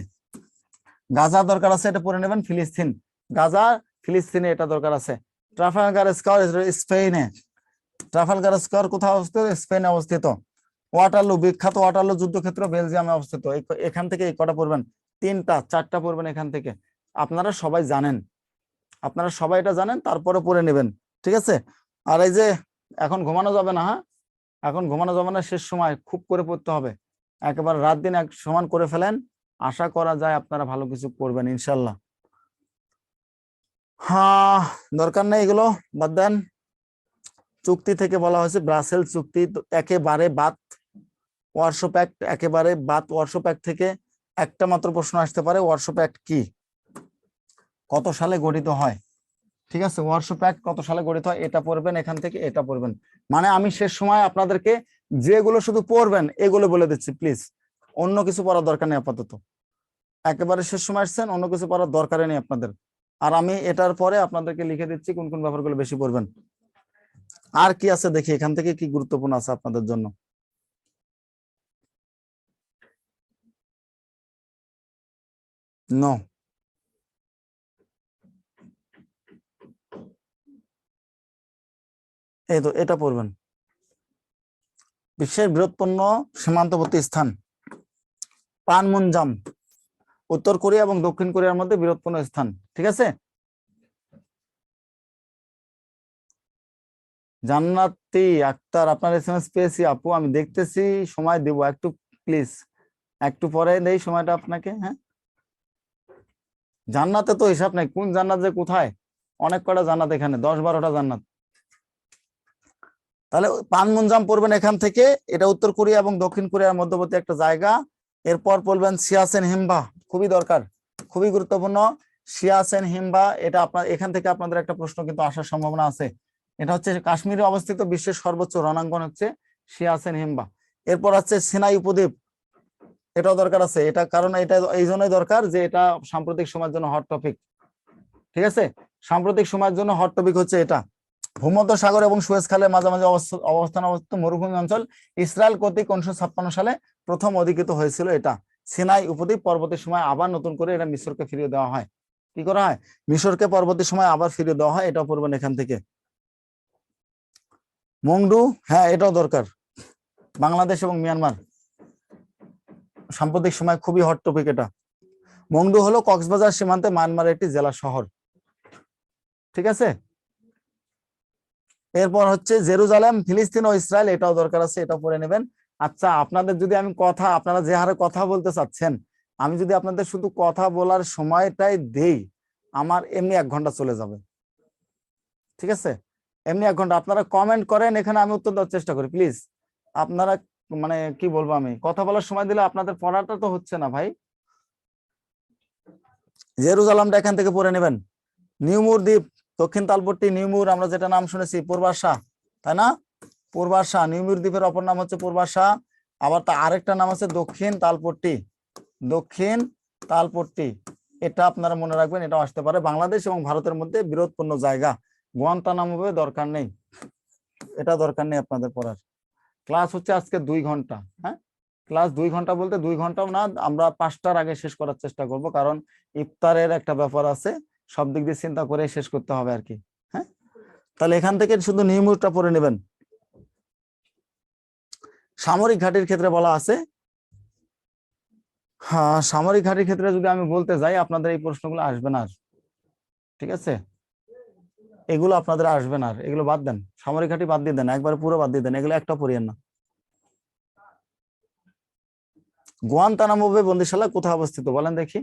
গাজা দরকার আছে, এটা পড়ে নেবেন। ফিলিস্তিন, গাজা ফিলিস্তিনে, এটা দরকার আছে। ট্রাফালগার স্কয়ার স্পেনে, ট্রাফালগার স্কয়ার কোথায় অবস্থিত? স্পেনে অবস্থিত। ওয়াটারলু, বিখ্যাত ওয়াটারলু যুদ্ধক্ষেত্র বেলজিয়ামে অবস্থিত। এখান থেকে এই কটা পড়বেন, 3টা 4টা পড়বেন এখান থেকে। আপনারা সবাই জানেন, আপনারা সবাই এটা জানেন, তারপরে পড়ে নেবেন, ঠিক আছে? আর এই যে এখন ঘুমানো যাবে না, হ্যাঁ এখন ঘুমানো যাবে না, শেষ সময় খুব করে পড়তে হবে, একেবারে রাত দিন এক সমান করে ফেলেন। আশা করা যায় আপনারা ভালো কিছু করবেন ইনশাল্লাহ। হ্যাঁ, দরকার নেই এগুলো, বাদ দেন। চুক্তি থেকে বলা হয়েছে ব্রাসেল চুক্তি, একেবারে বাদ। ওয়ারশো প্যাক্ট একেবারে বাদ। ওয়ারশো প্যাক্ট থেকে একটা মাত্র প্রশ্ন আসতে পারে, ওয়ারশো প্যাক্ট কি, কত সালে গঠিত হয়, ঠিক আছে? ওয়ারশো প্যাক্ট কত সালে গঠিত হয়, এটা পড়বেন এখান থেকে, এটা পড়বেন। মানে আমি শেষ সময় আপনাদেরকে যেগুলো শুধু পড়বেন এগুলো বলে দিচ্ছি, প্লিজ অন্য কিছু পড়ার দরকার নেই আপাতত। একেবারে শেষ সময় আসছেন, অন্য কিছু পড়ার দরকার নেই আপনাদের। আর আমি এটার পরে আপনাদেরকে লিখে দিচ্ছি কোন কোন ব্যাপারগুলো বেশি পড়বেন। আর কি আছে দেখি এখান থেকে, কি গুরুত্বপূর্ণ আছে আপনাদের জন্য। নো, এই তো এটা পড়বেন। বিশ্বের বৃহত্তম সীমান্তবর্তী স্থান পানমুনজাম, উত্তর কোরিয়া এবং দক্ষিণ কোরিয়ার মধ্যে বৃহত্তম স্থান, ঠিক আছে? জান্নাতি আক্তার, আপনার এসএমএস পেয়েছি আপু, আমি দেখতেছি, সময় দেব একটু, প্লিজ একটু পরে দেই সময়টা আপনাকে। হ্যাঁ, জান্নাতে তো হিসাব নাই, কোন জান্নাত যে কোথায়, অনেক কটা জান্নাত এখানে, 10-12টা জান্নাত। তাহলে পানমুনজাম পড়বেন এখান থেকে, এটা উত্তর কোরিয়া এবং দক্ষিণ কোরিয়ার মধ্যবর্তী একটা জায়গা। এরপর পড়বেন সিয়াচেন হিমবা, খুবই দরকার, খুবই গুরুত্বপূর্ণ। সিয়াচেন হিমবা, এটা আপনার এখান থেকে আপনাদের একটা প্রশ্ন কিন্তু আসার সম্ভাবনা আছে। এটা হচ্ছে কাশ্মীরে অবস্থিত বিশ্বের সর্বোচ্চ রণাঙ্গন হচ্ছে সিয়াচেন হিমবা। এরপর আছে সিনাই উপদ্বীপ, এটাও দরকার আছে। এটা কারণ এটা এই জন্যই দরকার যে এটা সাম্প্রতিক সময়ের জন্য হট টপিক, ঠিক আছে? সাম্প্রতিক সময়ের জন্য হট টপিক হচ্ছে এটা। ভূমধ্য সাগর এবং সুয়েজ খালের মাঝামাঝি অবস্থান অবস্থিত মরুভূমি অঞ্চল, ইসরায়েল কর্তৃক 1956 সালে প্রথম অধিকৃত হয়েছিল এটা। সিনাই উপদ্বীপ পরবর্তী সময় আবার নতুন করে এটা মিশরকে ফিরিয়ে দেওয়া হয়। কি করা হয়? মিশরকে পরবর্তী সময় আবার ফিরিয়ে দেওয়া হয়, এটা পড়বেন এখান থেকে। মংডু, হ্যাঁ এটাও দরকার। বাংলাদেশ এবং মিয়ানমার সাম্প্রতিক সময় খুবই হট টপিক এটা। মংডু হলো কক্সবাজার সীমান্তে মায়ানমারের একটি জেলা শহর, ঠিক আছে? এরপর হচ্ছে জেরুজালেম, ফিলিস্তিন ও ইসরায়েল, এটাও দরকার আছে, এটা পড়ে নেবেন। আচ্ছা, আপনাদের যদি আমি কথা, আপনারা যে হারে কথা বলতে চাচ্ছেন, আমি যদি আপনাদের শুধু কথা বলার সময়টাই দেই, আমার এমনি 1 ঘন্টা চলে যাবে, ঠিক আছে? এমনি 1 ঘন্টা। আপনারা কমেন্ট করেন, এখানে আমি উত্তর দেওয়ার চেষ্টা করি, প্লিজ আপনারা মানে কি বলবো, আমি কথা বলার সময় দিলে আপনাদের পড়াটা তো হচ্ছে না ভাই। জেরুজালামটা এখান থেকে পড়ে নেবেন। নিউমুর দ্বীপ, দক্ষিণ তালপট্টি, নিউমুর আমরা যেটা নাম শুনেছি পূর্বাশা, তাই না? পূর্বাশা, নিউমুর দ্বীপের অপর নাম হচ্ছে পূর্বাশা। আবার তা আরেকটা নাম আছে দক্ষিণ তালপট্টি, দক্ষিণ তালপট্টি। এটা আপনারা মনে রাখবেন, এটা আসতে পারে বাংলাদেশ এবং ভারতের মধ্যে বিরোধপূর্ণ জায়গা। গুয়ান্তানামো বে দরকার নেই, এটা দরকার নেই আপনাদের পড়ার। ক্লাস হচ্ছে আজকে 2 ঘন্টা, হ্যাঁ ক্লাস 2 ঘন্টা বলতে 2 ঘন্টাও না, আমরা 5টার আগে শেষ করার চেষ্টা করব, কারণ ইফতারের একটা ব্যাপার আছে, সব দিক দিয়ে চিন্তা করে শেষ করতে হবে আর কি। হ্যাঁ, তাহলে এখান থেকে শুধু নিয়মটা পড়ে নেবেন। সামরিক ঘাঁটির ক্ষেত্রে বলা আছে, হ্যাঁ সামরিক ঘাঁটির ক্ষেত্রে যদি আমি বলতে যাই আপনাদের এই প্রশ্নগুলো আসবে না আর, ঠিক আছে? এগুলো আপনাদের আসবে না আর, এগুলো বাদ দেন, সামরিক ঘাঁটি বাদ দিয়ে দেন, একবার পুরো বাদ দিয়ে দেন, এগুলো একটা পড়িয়েন না। গুয়ান্তানামো বে বন্দিশালা কোথায় অবস্থিত বলেন দেখি,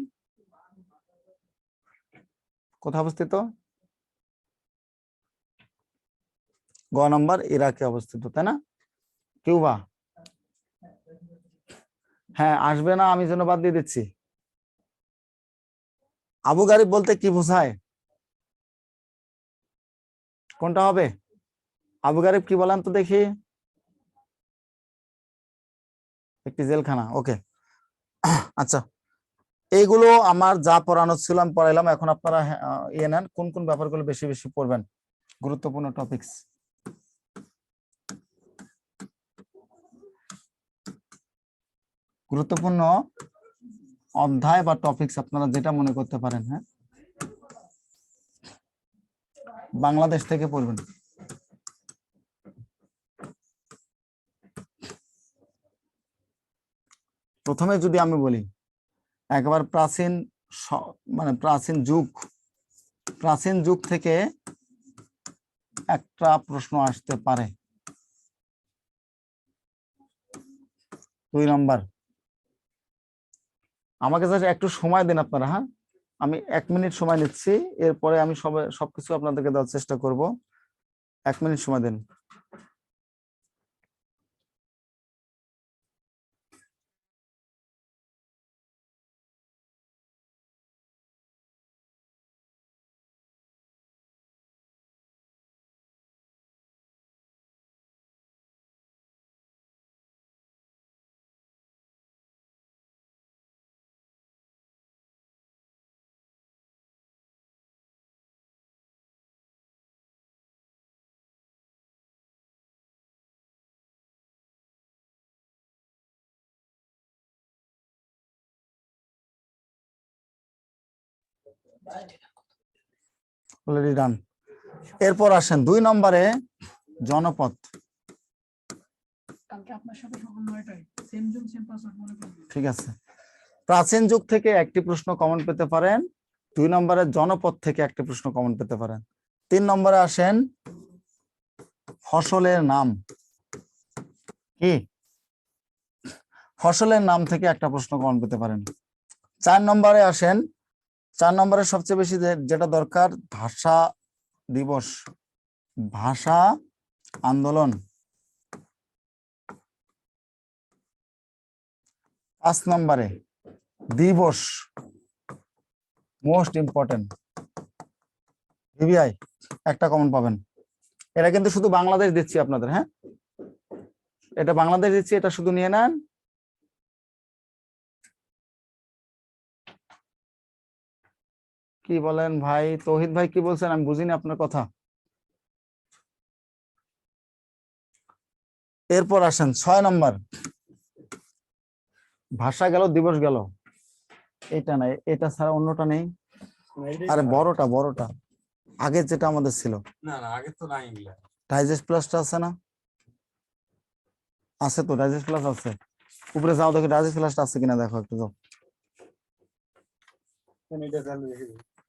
কোথায় অবস্থিত? গ নাম্বার, ইরাকে অবস্থিত, তাই না? কিউবা, হ্যাঁ আসবে না, আমি যেন বাদ দিয়ে দিচ্ছি। আবু গারিব বলতে কি বোঝায়, কোনটা হবে? আবু গারিব কি বলেন তো দেখি? একটি জেলখানা, ওকে। আচ্ছা, এইগুলো আমার যা পড়ানো ছিল আমি পড়াইলাম, এখন আপনারা ইয়ে নেন কোন কোন ব্যাপারগুলো বেশি বেশি পড়বেন, গুরুত্বপূর্ণ টপিকস। গুরুত্বপূর্ণ অধ্যায় বা টপিকস আপনারা যেটা মনে করতে পারেন, হ্যাঁ বাংলাদেশ থেকে পড়বেন। প্রথমে যদি আমি বলি একবার প্রাচীন মানে প্রাচীন যুগ থেকে একটা প্রশ্ন আসতে পারে। 2 নম্বর, আমাকে জাস্ট একটু সময় দিন আপনারা, হ্যাঁ আমি 1 মিনিট সময় নিচ্ছি, এরপরে আমি সবকিছু আপনাদেরকে দেওয়ার চেষ্টা করব। 1 মিনিট সময় দিন। Already done. এরপর আসেন 2 নম্বরে জনপদ। ঠিক আছে, প্রাচীন যুগ থেকে একটি প্রশ্ন কমন পেতে পারেন, 2 নম্বরে জনপদ থেকে একটি প্রশ্ন কমন পেতে পারেন। 3 নম্বরে আসেন ফসলের নাম, কি ফসলের নাম থেকে একটা প্রশ্ন কমন পেতে পারেন। 4 নম্বরে আসেন, 4 নম্বরে সবচেয়ে বেশি যেটা দরকার ভাষা দিবস, ভাষা আন্দোলন। 5 নম্বরে দিবস, মোস্ট ইম্পর্টেন্ট, ভিভিআই একটা কমন পাবেন। এটা কিন্তু শুধু বাংলাদেশ দিচ্ছি আপনাদের, হ্যাঁ এটা বাংলাদেশ দিচ্ছি, এটা শুধু নিয়ে নেন। কি বলেন ভাই তৌহিদ ভাই, কি বলছেন আমি বুঝিনি আপনার কথা। এরপর আসেন 6 নম্বর, ভাষা গেল দিবস গেল, এটা নাই, এটা ছাড়া অন্যটা নেই। আরে বড়টা বড়টা আগে যেটা আমাদের ছিল, না না আগে তো নাই এগুলা। ডাইজেস্ট প্লাসটা আছে না? আছে তো, ডাইজেস্ট প্লাস আছে, উপরে যাও দেখো ডাইজেস্ট প্লাসটা আছে কিনা দেখো একটু, যাও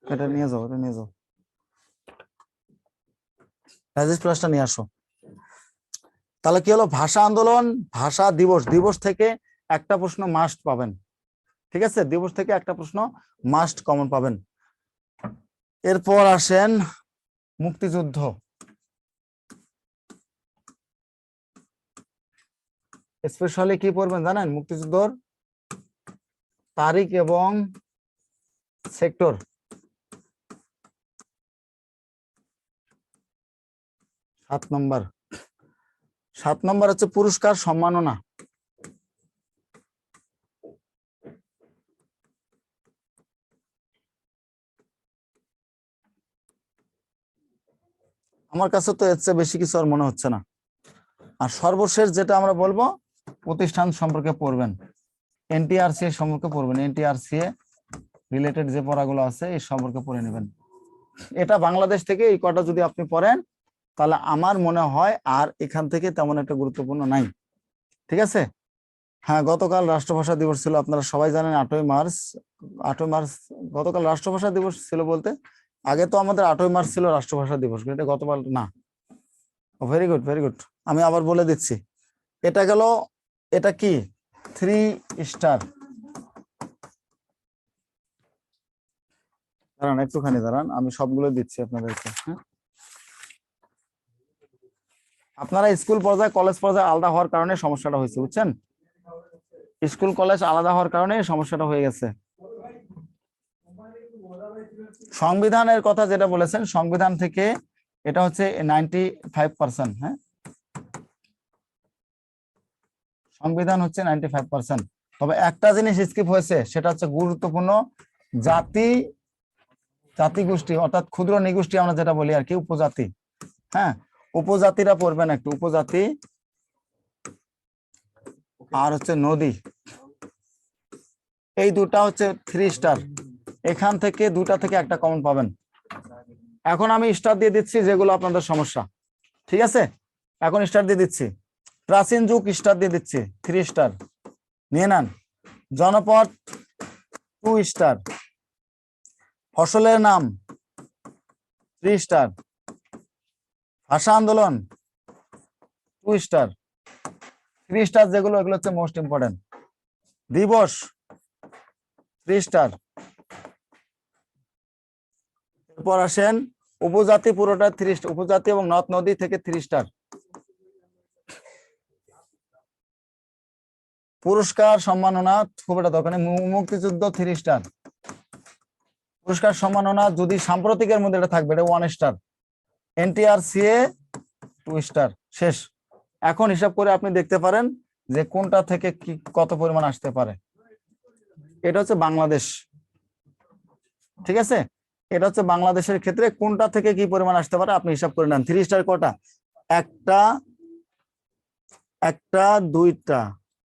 এটা নিয়ে যাও, এটা নিয়ে যাও, ডাইজেস্ট প্লাসটা নিয়ে আসো। তাহলে কি হলো, ভাষা আন্দোলন, ভাষা দিবস, দিবস থেকে একটা প্রশ্ন মাস্ট পাবেন, ঠিক আছে? দিবস থেকে একটা প্রশ্ন মাস্ট কমন পাবেন। এরপর আসেন মুক্তিযুদ্ধ। স্পেশালি কি পড়বেন জানেন? মুক্তিযুদ্ধর তারিখ এবং সেক্টর। 7 নম্বর। 7 নম্বর হচ্ছে পুরস্কার সম্মাননা। আমার কাছে তো এর চেয়ে বেশি কিছু আর মনে হচ্ছে না। আর সর্বশেষ যেটা আমরা বলবো, প্রতিষ্ঠান সম্পর্কে পড়বেন, এনটিআরসি সম্পর্কে পড়বেন, এনটিআরসি রিলেটেড যে পড়াগুলো আছে এই সম্পর্কে পড়ে নেবেন। এটা বাংলাদেশ থেকে এই কটা যদি আপনি পড়েন তাহলে আমার মনে হয় আর এখান থেকে তেমন একটা গুরুত্বপূর্ণ নাই। ঠিক আছে? হ্যাঁ, গতকাল রাষ্ট্রভাষা দিবস ছিল, আপনারা সবাই জানেন 8ই মার্চ। 8ই মার্চ গতকাল রাষ্ট্রভাষা দিবস ছিল বলতে, আগে তো আমাদের 8ই মার্চ ছিল রাষ্ট্রভাষা দিবস, এটা গতকাল না। Very good, very good. আমি আবার বলে দিচ্ছি, এটা গেল, এটা কি 3 স্টার। দাঁড়ান একটুখানি দাঁড়ান, আমি সবগুলো দিচ্ছি আপনাদেরকে। হ্যাঁ, আপনারা স্কুল পর্যায়ে কলেজ পর্যায়ে আলাদা হওয়ার কারণে সমস্যাটা হয়েছে, বুঝছেন? স্কুল কলেজ আলাদা হওয়ার কারণে সমস্যাটা হয়ে গেছে। সংবিধানের কথা যেটা বলেছেন, সংবিধান থেকে এটা হচ্ছে 95%। হ্যাঁ, সংবিধান হচ্ছে 95%। তবে একটা জিনিস স্কিপ হয়েছে, সেটা হচ্ছে গুরুত্বপূর্ণ জাতি, জাতিগোষ্ঠী অর্থাৎ ক্ষুদ্র নিগোষ্ঠী আমরা যেটা বলি আর কি, উপজাতি। হ্যাঁ, উপজাতিরা পড়বেন একটু, উপজাতি আর হচ্ছে নদী, এই দুটা হচ্ছে 3 স্টার। এখান থেকে দুটা থেকে একটা কমন পাবেন। এখন আমি স্টার দিয়ে দিচ্ছি যেগুলো আপনাদের সমস্যা। ঠিক আছে, এখন স্টার দিয়ে দিচ্ছি। প্রাচীন যুগ স্টার দিয়ে দিচ্ছি, 3 স্টার নিয়ে নেন। জনপদ 2 স্টার। ফসলের নাম 3 স্টার। ভাষা আন্দোলন 2 স্টার। 3 স্টার যেগুলো, এগুলো হচ্ছে মোস্ট ইম্পর্টেন্ট। দিবস 3 স্টার। এরপর আসেন উপজাতি, পুরোটা 3 স্টার। উপজাতি এবং নদ নদী থেকে 3 স্টার। পুরস্কার সম্মাননা খুব একটা দরকার নেই, মুক্তিযুদ্ধ 3 স্টার। পুরস্কার সম্মাননা যদি সাম্প্রতিকের মধ্যে এটা থাকবে, এটা 1 স্টার। NTRCA 2 star. শেষ। এখন হিসাব করে আপনি দেখতে পারেন যে কোনটা থেকে কি কত পরিমাণ আসতে পারে। এটা হচ্ছে বাংলাদেশ। ঠিক আছে, এটা হচ্ছে বাংলাদেশের ক্ষেত্রে কোনটা থেকে কি পরিমাণ আসতে পারে আপনি হিসাব করে নেন। 3 স্টার কটা? একটা, একটা, দুইটা,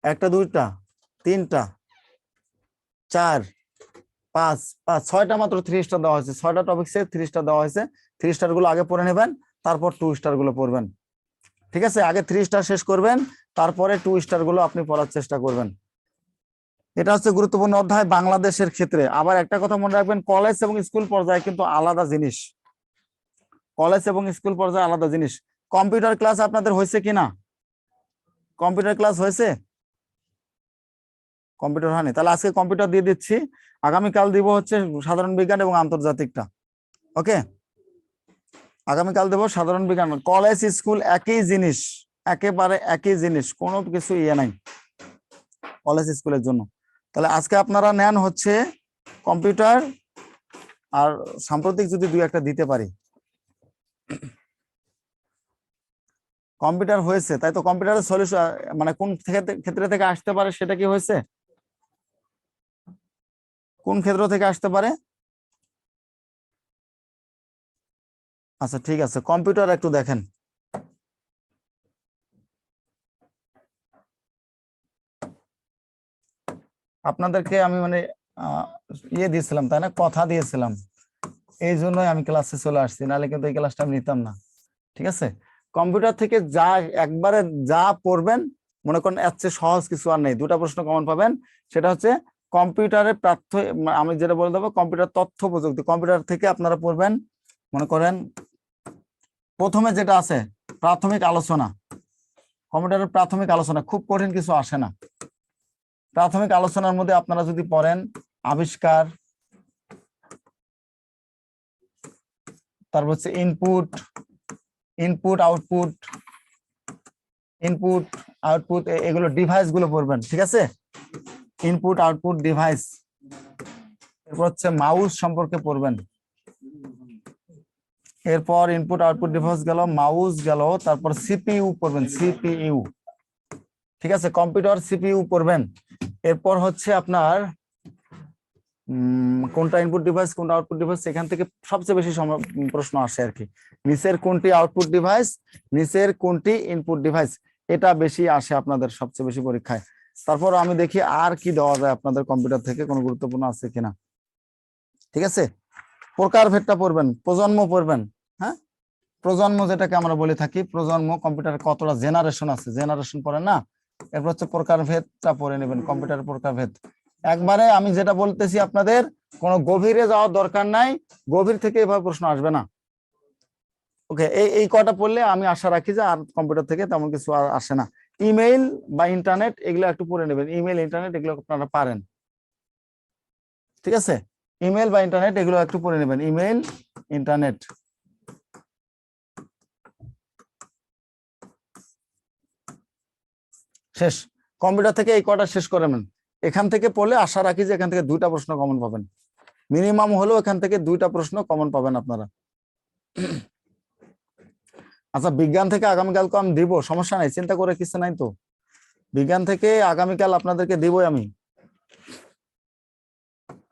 একটা, দুইটা, তিনটা, 4, 5, 6টা মাত্র 3 স্টার দেওয়া হয়েছে। 6টা টপিকসে 3 স্টার দেওয়া হয়েছে। 3 স্টার গুলো আগে পড়ে নেবেন, তারপর 2 স্টার গুলো পড়বেন। ঠিক আছে, আগে 3 স্টার শেষ করবেন, তারপরে 2 স্টার গুলো আপনি পড়ার চেষ্টা করবেন। এটা হচ্ছে গুরুত্বপূর্ণ অধ্যায় বাংলাদেশের ক্ষেত্রে। আবার একটা কথা মনে রাখবেন, কলেজ এবং স্কুল পর্যায়ে কিন্তু আলাদা জিনিস। কলেজ এবং স্কুল পর্যায়ে আলাদা জিনিস। কম্পিউটার ক্লাস আপনাদের হয়েছে কিনা? কম্পিউটার ক্লাস হয়েছে? কম্পিউটার হয়নি? তাহলে আজকে কম্পিউটার দিয়ে দিচ্ছি, আগামীকাল দিব হচ্ছে সাধারণ বিজ্ঞান এবং আন্তর্জাতিকটা। ওকে, আগামীকাল দেবো সাধারণ বিজ্ঞান। কলেজ স্কুল একই জিনিস, একেবারে একই জিনিস, কোনো কিছু ইয়ে নাই কলেজ স্কুলের জন্য। তাহলে আজকে আপনারা নেন হচ্ছে কম্পিউটার, আর সাম্প্রতিক যদি 2-1টা দিতে পারি। কম্পিউটার হয়েছে, তাই তো। কম্পিউটারের সলিউশন মানে কোন ক্ষেত্র থেকে আসতে পারে সেটা কি হয়েছে? কোন ক্ষেত্র থেকে আসতে পারে? আচ্ছা ঠিক আছে, কম্পিউটার একটু দেখেন। আপনাদেরকে আমি মানে ইয়ে দিয়েছিলাম তাই না, কথা দিয়েছিলাম, এই জন্যই আমি ক্লাসে চলে আসছি, নাহলে কিন্তু এই ক্লাসটা আমি নিতাম না। ঠিক আছে, কম্পিউটার থেকে যা একবারে যা পড়বেন, মনে করেন এর চেয়ে সহজ কিছু আর নেই। 2টা প্রশ্ন কমন পাবেন, সেটা হচ্ছে কম্পিউটারের আমি যেটা বলে দেবো কম্পিউটার তথ্য প্রযুক্তি। কম্পিউটার থেকে আপনারা পড়বেন, মনে করেন প্রথমে যেটা আছে প্রাথমিক আলোচনা। কম্পিউটারের প্রাথমিক আলোচনা, খুব কঠিন কিছু আসে না। প্রাথমিক আলোচনার মধ্যে আপনারা যদি পড়েন আবিষ্কার, তারপর হচ্ছে ইনপুট, আউটপুট, ইনপুট আউটপুট এগুলো ডিভাইস গুলো পড়বেন, ঠিক আছে? ইনপুট আউটপুট ডিভাইস, এরপর হচ্ছে মাউস সম্পর্কে পড়বেন। এরপর ইনপুট আউটপুট ডিভাইস গেল, মাউস গেল, তারপর সিপিইউ পড়বেন, সিপিইউ, ঠিক আছে? কম্পিউটার সিপিইউ পড়বেন। এরপর হচ্ছে আপনার কোনটা ইনপুট ডিভাইস কোনটা আউটপুট ডিভাইস, এখান থেকে সবচেয়ে বেশি প্রশ্ন আসে আর কি। নিচের কোনটি আউটপুট ডিভাইস, নিচের কোনটি ইনপুট ডিভাইস, এটা বেশি আসে আপনাদের সবচেয়ে বেশি পরীক্ষায়। তারপর আমি দেখি আর কি দেওয়া যায় আপনাদের কম্পিউটার থেকে, কোনো গুরুত্বপূর্ণ আছে কিনা। ঠিক আছে, প্রকারভেদটা পড়বেন, প্রজন্ম পড়বেন। হ্যাঁ, প্রজন্ম যেটাকে আমরা বলে থাকি, প্রজন্ম, কম্পিউটারে কতটা জেনারেশন আছে, জেনারেশন পড়েন না। এরপর হচ্ছে প্রকারভেদটা পড়ে নেবেন, কম্পিউটারের প্রকারভেদ। একবারে আমি যেটা বলতেছি আপনাদের কোনো গভীরে যাওয়ার দরকার নাই, গভীর থেকে এভাবে প্রশ্ন আসবে না। ওকে, এই কটা পড়লে আমি আশা রাখি যে আর কম্পিউটার থেকে তেমন কিছু আর আসে না। ইমেইল বা ইন্টারনেট এগুলো একটু পড়ে নেবেন, ইমেইল ইন্টারনেট এগুলো আপনারা পারেন, ঠিক আছে? ইমেইল বা ইন্টারনেট এগুলো একটু পড়ে নেবেন, ইমেইল ইন্টারনেট। শেষ, কম্পিউটার থেকে এই কটা শেষ করে নেন। এখান থেকে পড়লে আশা রাখি যে এখান থেকে 2টা প্রশ্ন কমন পাবেন, মিনিমাম হলেও এখান থেকে 2টা প্রশ্ন কমন পাবেন আপনারা। আচ্ছা, বিজ্ঞান থেকে আগামীকালকে আমি দিব, সমস্যা নাই, চিন্তা করে কিছু নাই তো। বিজ্ঞান থেকে আগামীকাল আপনাদেরকে দিবই আমি।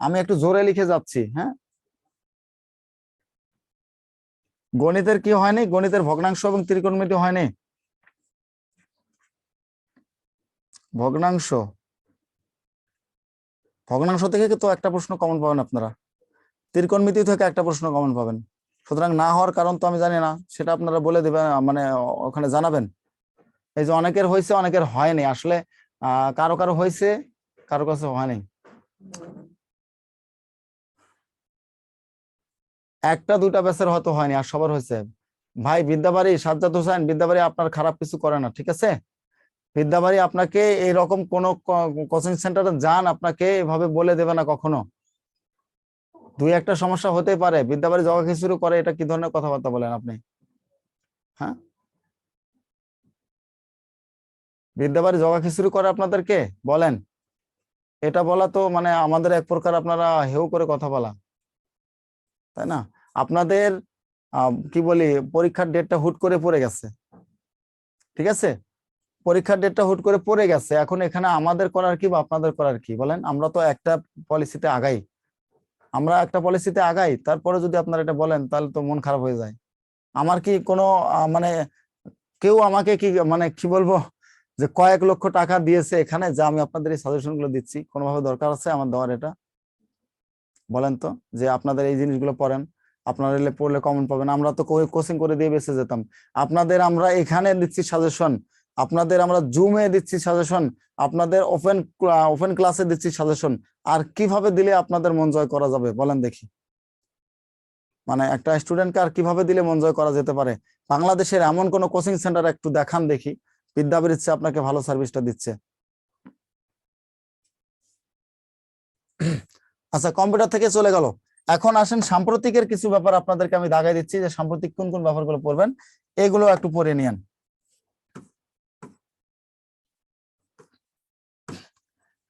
আমি একটু জোরে লিখে যাচ্ছি। হ্যাঁ, গণিতের কি হয়নি, গণিতের ভগ্নাংশ এবং ত্রিকোণমিতি হয়নি? ভগ্নাংশ, ভগ্নাংশ থেকে তো একটা প্রশ্ন কমন পাবেন আপনারা, ত্রিকোণমিতি থেকে একটা প্রশ্ন কমন পাবেন। সুতরাং না হওয়ার কারণ তো আমি জানি না, সেটা আপনারা বলে দেবেন, মানে ওখানে জানাবেন। এই যে অনেকের হয়েছে অনেকের হয়নি, আসলে কারো কারো হয়েছে, কারো কাছে হয়নি। একটা দুটা ব্যাচের হয়তো হয়নি, আর সবার হয়েছে। ভাই বিদ্যাবাড়ি, সাজ্জাদ হোসেন বিদ্যাবাড়ি আপনার খারাপ কিছু করে না, ঠিক আছে? বিদ্যাবাড়ি আপনাকে এইরকম কোন কোচিং সেন্টারে যান, আপনাকে এভাবে বলে দেবে না কখনো। দুই একটা সমস্যা হতে পারে, বিদ্যাবাড়ি জগা খিচুড়ি করে, এটা কি ধরনের কথাবার্তা বলেন আপনি? হ্যাঁ, বিদ্যাবাড়ি জগা খিচুড়ি করে আপনাদেরকে বলেন, এটা বলা তো মানে আমাদের এক প্রকার আপনারা হেউ করে কথা বলা, তাই না? আপনাদের কি বলি, পরীক্ষার ডেটটা হুট করে পড়ে গেছে, ঠিক আছে? পরীক্ষার ডেটটা হুট করে পড়ে গেছে, এখন এখানে আমাদের করার কি বা আপনাদের করার কি বলেন? আমরা তো একটা পলিসিতে আগাই, আমরা একটা পলিসিতে আগাই, তারপরে যদি আপনারা এটা বলেন তাহলে তো মন খারাপ হয়ে যায়। আমার কি কোনো মানে কেউ আমাকে কি মানে কি বলবো, যে কয়েক লক্ষ টাকা দিয়েছে এখানে যে আমি আপনাদের এই সাজেশন গুলো দিচ্ছি, কোনোভাবে দরকার আছে আমার দেওয়ার এটা? বলেন তো, যে আপনাদের এই জিনিসগুলো পড়েন, আপনারা এলে পড়লে কমন পাবেন। আমরা তো কোচিং করে দিয়ে বেঁচে যেতাম, আপনাদের আমরা এখানে দিচ্ছি সাজেশন, আপনাদের আমরা জুমে দিচ্ছি সাজেশন, আপনাদের ওপেন ওপেন ক্লাসে দিচ্ছি সাজেশন। আর কিভাবে দিলে আপনাদের মন জয় করা যাবে বলেন দেখি? মানে একটা স্টুডেন্টকে আর কিভাবে দিলে মন জয় করা যেতে পারে? বাংলাদেশের এমন কোন কোচিং সেন্টার একটু দেখান দেখি, বিদ্যাবাড়ির চেয়ে আপনাকে ভালো সার্ভিসটা দিচ্ছে। আচ্ছা, কম্পিউটার থেকে চলে গেল, এখন আসেন সাম্প্রতিকের কিছু ব্যাপার আপনাদেরকে আমি দাগাই দিচ্ছি, যে সাম্প্রতিক কোন কোন ব্যাপারগুলো পড়বেন, এগুলো একটু পড়ে নিয়েন।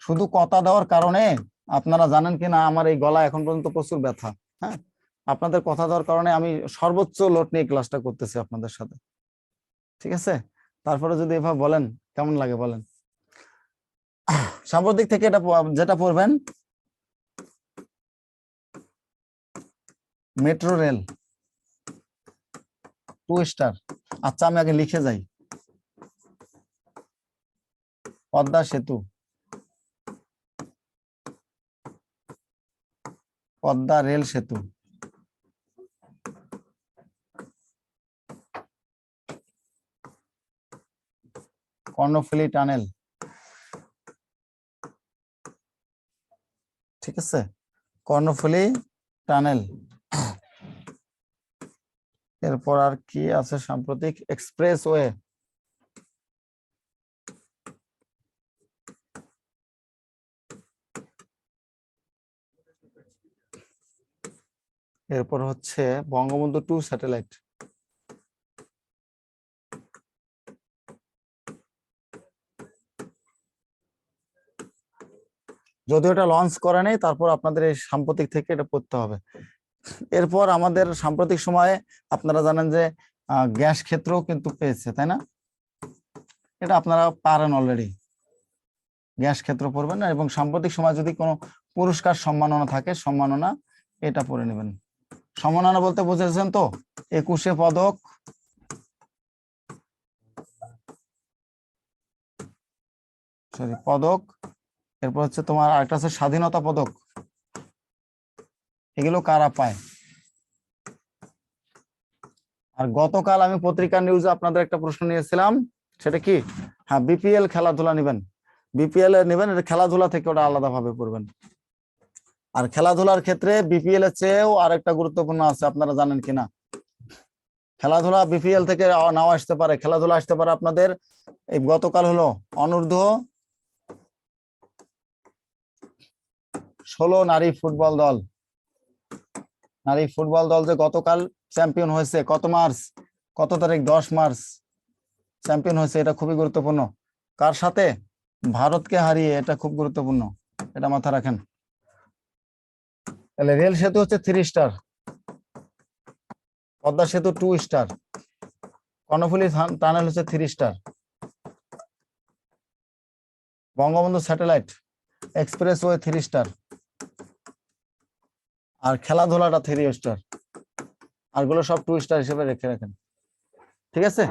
শুধু কথা দেওয়ার কারণে, আপনারা জানেন কিনা আমার এই গলা এখন পর্যন্ত প্রচুর ব্যথা। হ্যাঁ, আপনাদের কথা দেওয়ার কারণে আমি সর্বোচ্চ লোড নিয়ে ক্লাসটা করতেছি আপনাদের সাথে, ঠিক আছে? তারপরে যদি এভাবে বলেন কেমন লাগে বলেন? সাম্প্রতিক থেকে এটা যেটা পড়বেন, মেট্রো রেল, 2 স্টার। আচ্ছা, আমি আগে লিখে যাই, পদ্মা সেতু, পদ্মা রেল সেতু, কর্ণফুলী টানেল, ঠিক আছে? কর্ণফুলী টানেল। এরপর আর কি আছে সাম্প্রতিক? এক্সপ্রেসওয়ে, এরপর হচ্ছে বঙ্গবন্ধু 2 স্যাটেলাইট, যদিও এটা লঞ্চ করে নেই, তারপর আপনাদের এই সাম্প্রতিক থেকে এটা পড়তে হবে। এরপর আমাদের সাম্প্রতিক সময়ে আপনারা জানেন যে গ্যাস ক্ষেত্রও কিন্তু পেয়েছে, তাই না? এটা আপনারা পারেন অলরেডি, গ্যাস ক্ষেত্র পড়বেন না, এবং সাম্প্রতিক সময় যদি কোনো পুরস্কার সম্মাননা থাকে, সম্মাননা এটা পড়ে নেবেন। সম্মাননা বলতে বুঝেছেন তো, 21 পদক, সরি পদক, এরপর হচ্ছে তোমার আরেকটা আছে স্বাধীনতা পদক, এগুলো কারা পায়। আর গতকাল আমি পত্রিকা নিউজে আপনাদের একটা প্রশ্ন নিয়েছিলাম, সেটা কি, হ্যাঁ বিপিএল খেলাধুলা নেবেন, বিপিএল এর নেবেন, এটা খেলাধুলা থেকে ওটা আলাদা ভাবে পড়বেন। আর খেলাধুলার ক্ষেত্রে বিপিএল এর চেয়েও আরেকটা গুরুত্বপূর্ণ আছে, আপনারা জানেন কিনা, খেলাধুলা বিপিএল থেকে নাও আসতে পারে, খেলাধুলা আসতে পারে আপনাদের এই গতকাল হলো অনূর্ধ্ব-16 নারী ফুটবল দল, নারী ফুটবল দল যে গতকাল চ্যাম্পিয়ন হয়েছে, কত মার্চ, কত তারিখ, 10 মার্চ চ্যাম্পিয়ন হয়েছে, এটা খুবই গুরুত্বপূর্ণ। কার সাথে? ভারতকে হারিয়ে, এটা খুব গুরুত্বপূর্ণ, এটা মাথায় রাখেন। তাহলে রেল সেতু হচ্ছে 3 স্টার, পদ্মা সেতু 2 স্টার, কর্ণফুলী টানেল হচ্ছে 3 star, Bangabandhu satellite expressway 3 star, আর খেলাধুলাটা 3 স্টার, আরগুলো সব 2 স্টার হিসেবে রেখে রাখেন, ঠিক আছে?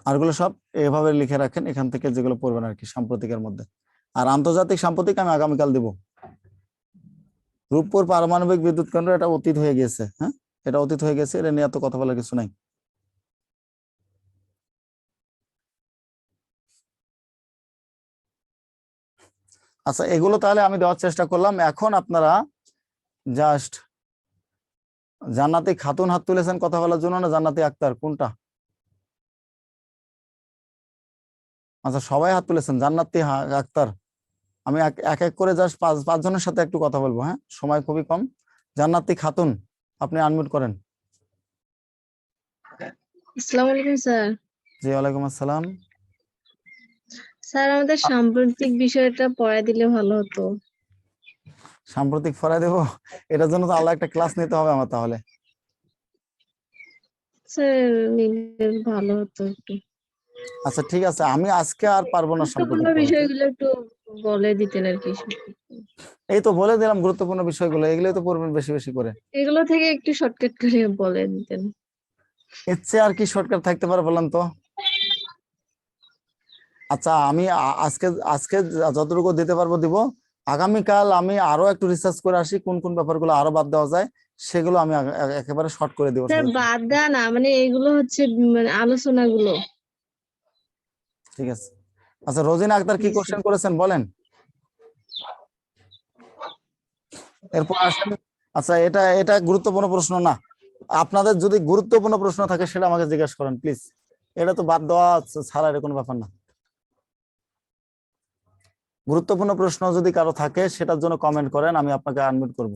আরগুলো সব এভাবে লিখে রাখেন, এখান থেকে যেগুলো পড়বেন আর কি সাম্প্রতিকের মধ্যে। আর আন্তর্জাতিক সাম্প্রতিক আমি আগামীকাল দিব। রূপপুর পারমাণবিক বিদ্যুৎ কেন্দ্র, এটা অতীত হয়ে গেছে, হ্যাঁ এটা অতীত হয়ে গেছে, এটা নিয়ে এত কথা বলার কিছু নাই। আচ্ছা, এগুলো তাহলে আমি দেওয়ার চেষ্টা করলাম। এখন আপনারা জাস্ট জান্নাতি খাতুন হাত তুলেছেন কথা বলার জন্য, না জান্নাতি আক্তার, কোনটা? আচ্ছা সবাই হাত তুলেছেন, জান্নাতি আক্তার। আমি এক এক করে জাস্ট পাঁচজনের সাথে একটু কথা বলবো, হ্যাঁ সময় খুবই কম। জান্নাতি খাতুন, আপনি আনমিউট করেন। আসসালামু আলাইকুম স্যার। জি ওয়ালাইকুম আসসালাম। স্যার আমাদের সাম্প্রতিক বিষয়টা পড়ায় দিলে ভালো হতো। সাম্প্রতিক ফরাই দেব, এটার জন্য তো আলাদা একটা ক্লাস নিতে হবে আমার তাহলে। স্যার নিলে ভালো হতো একটু। আচ্ছা ঠিক আছে, আমি আজকে আর পারবো না গুরুত্বপূর্ণ সাম্প্রতিক পড়াতে। বিষয়গুলো একটু বলে দিতেন আর কি। এই তো বলে দিলাম গুরুত্বপূর্ণ বিষয়গুলো, এগুলোই তো পড়বেন বেশি বেশি করে। এগুলো থেকে একটু শর্টকাট করে বলে দিতেন। এর চেয়ে আর কি শর্টকাট থাকতে পারে বলেন তো? আচ্ছা আমি আজকে আজকে যতটুকু দিতে পারবো দিব। আগামীকাল আমি আরো একটু রিসার্চ করে আসি কোন কোন ব্যাপারগুলো আরো বাদ দেওয়া যায়, সেগুলো আমি একেবারে শর্ট করে দেবো। স্যার বাদ দেওয়া না, মানে এগুলো হচ্ছে মানে আলোচনাগুলো। ঠিক আছে। আচ্ছা রোজিনা আক্তার কি কোশ্চেন করেছেন বলেন, এরপর আসেন। আচ্ছা এটা এটা গুরুত্বপূর্ণ প্রশ্ন না, আপনাদের যদি গুরুত্বপূর্ণ প্রশ্ন থাকে সেটা আমাকে জিজ্ঞাসা করেন প্লিজ, এটা তো বাদ দেওয়া ছাড়া এর কোনো ব্যাপার না। গুরুত্বপূর্ণ প্রশ্ন যদি কারো থাকে সেটার জন্য কমেন্ট করেন, আমি আপনাকে আনমিউট করব।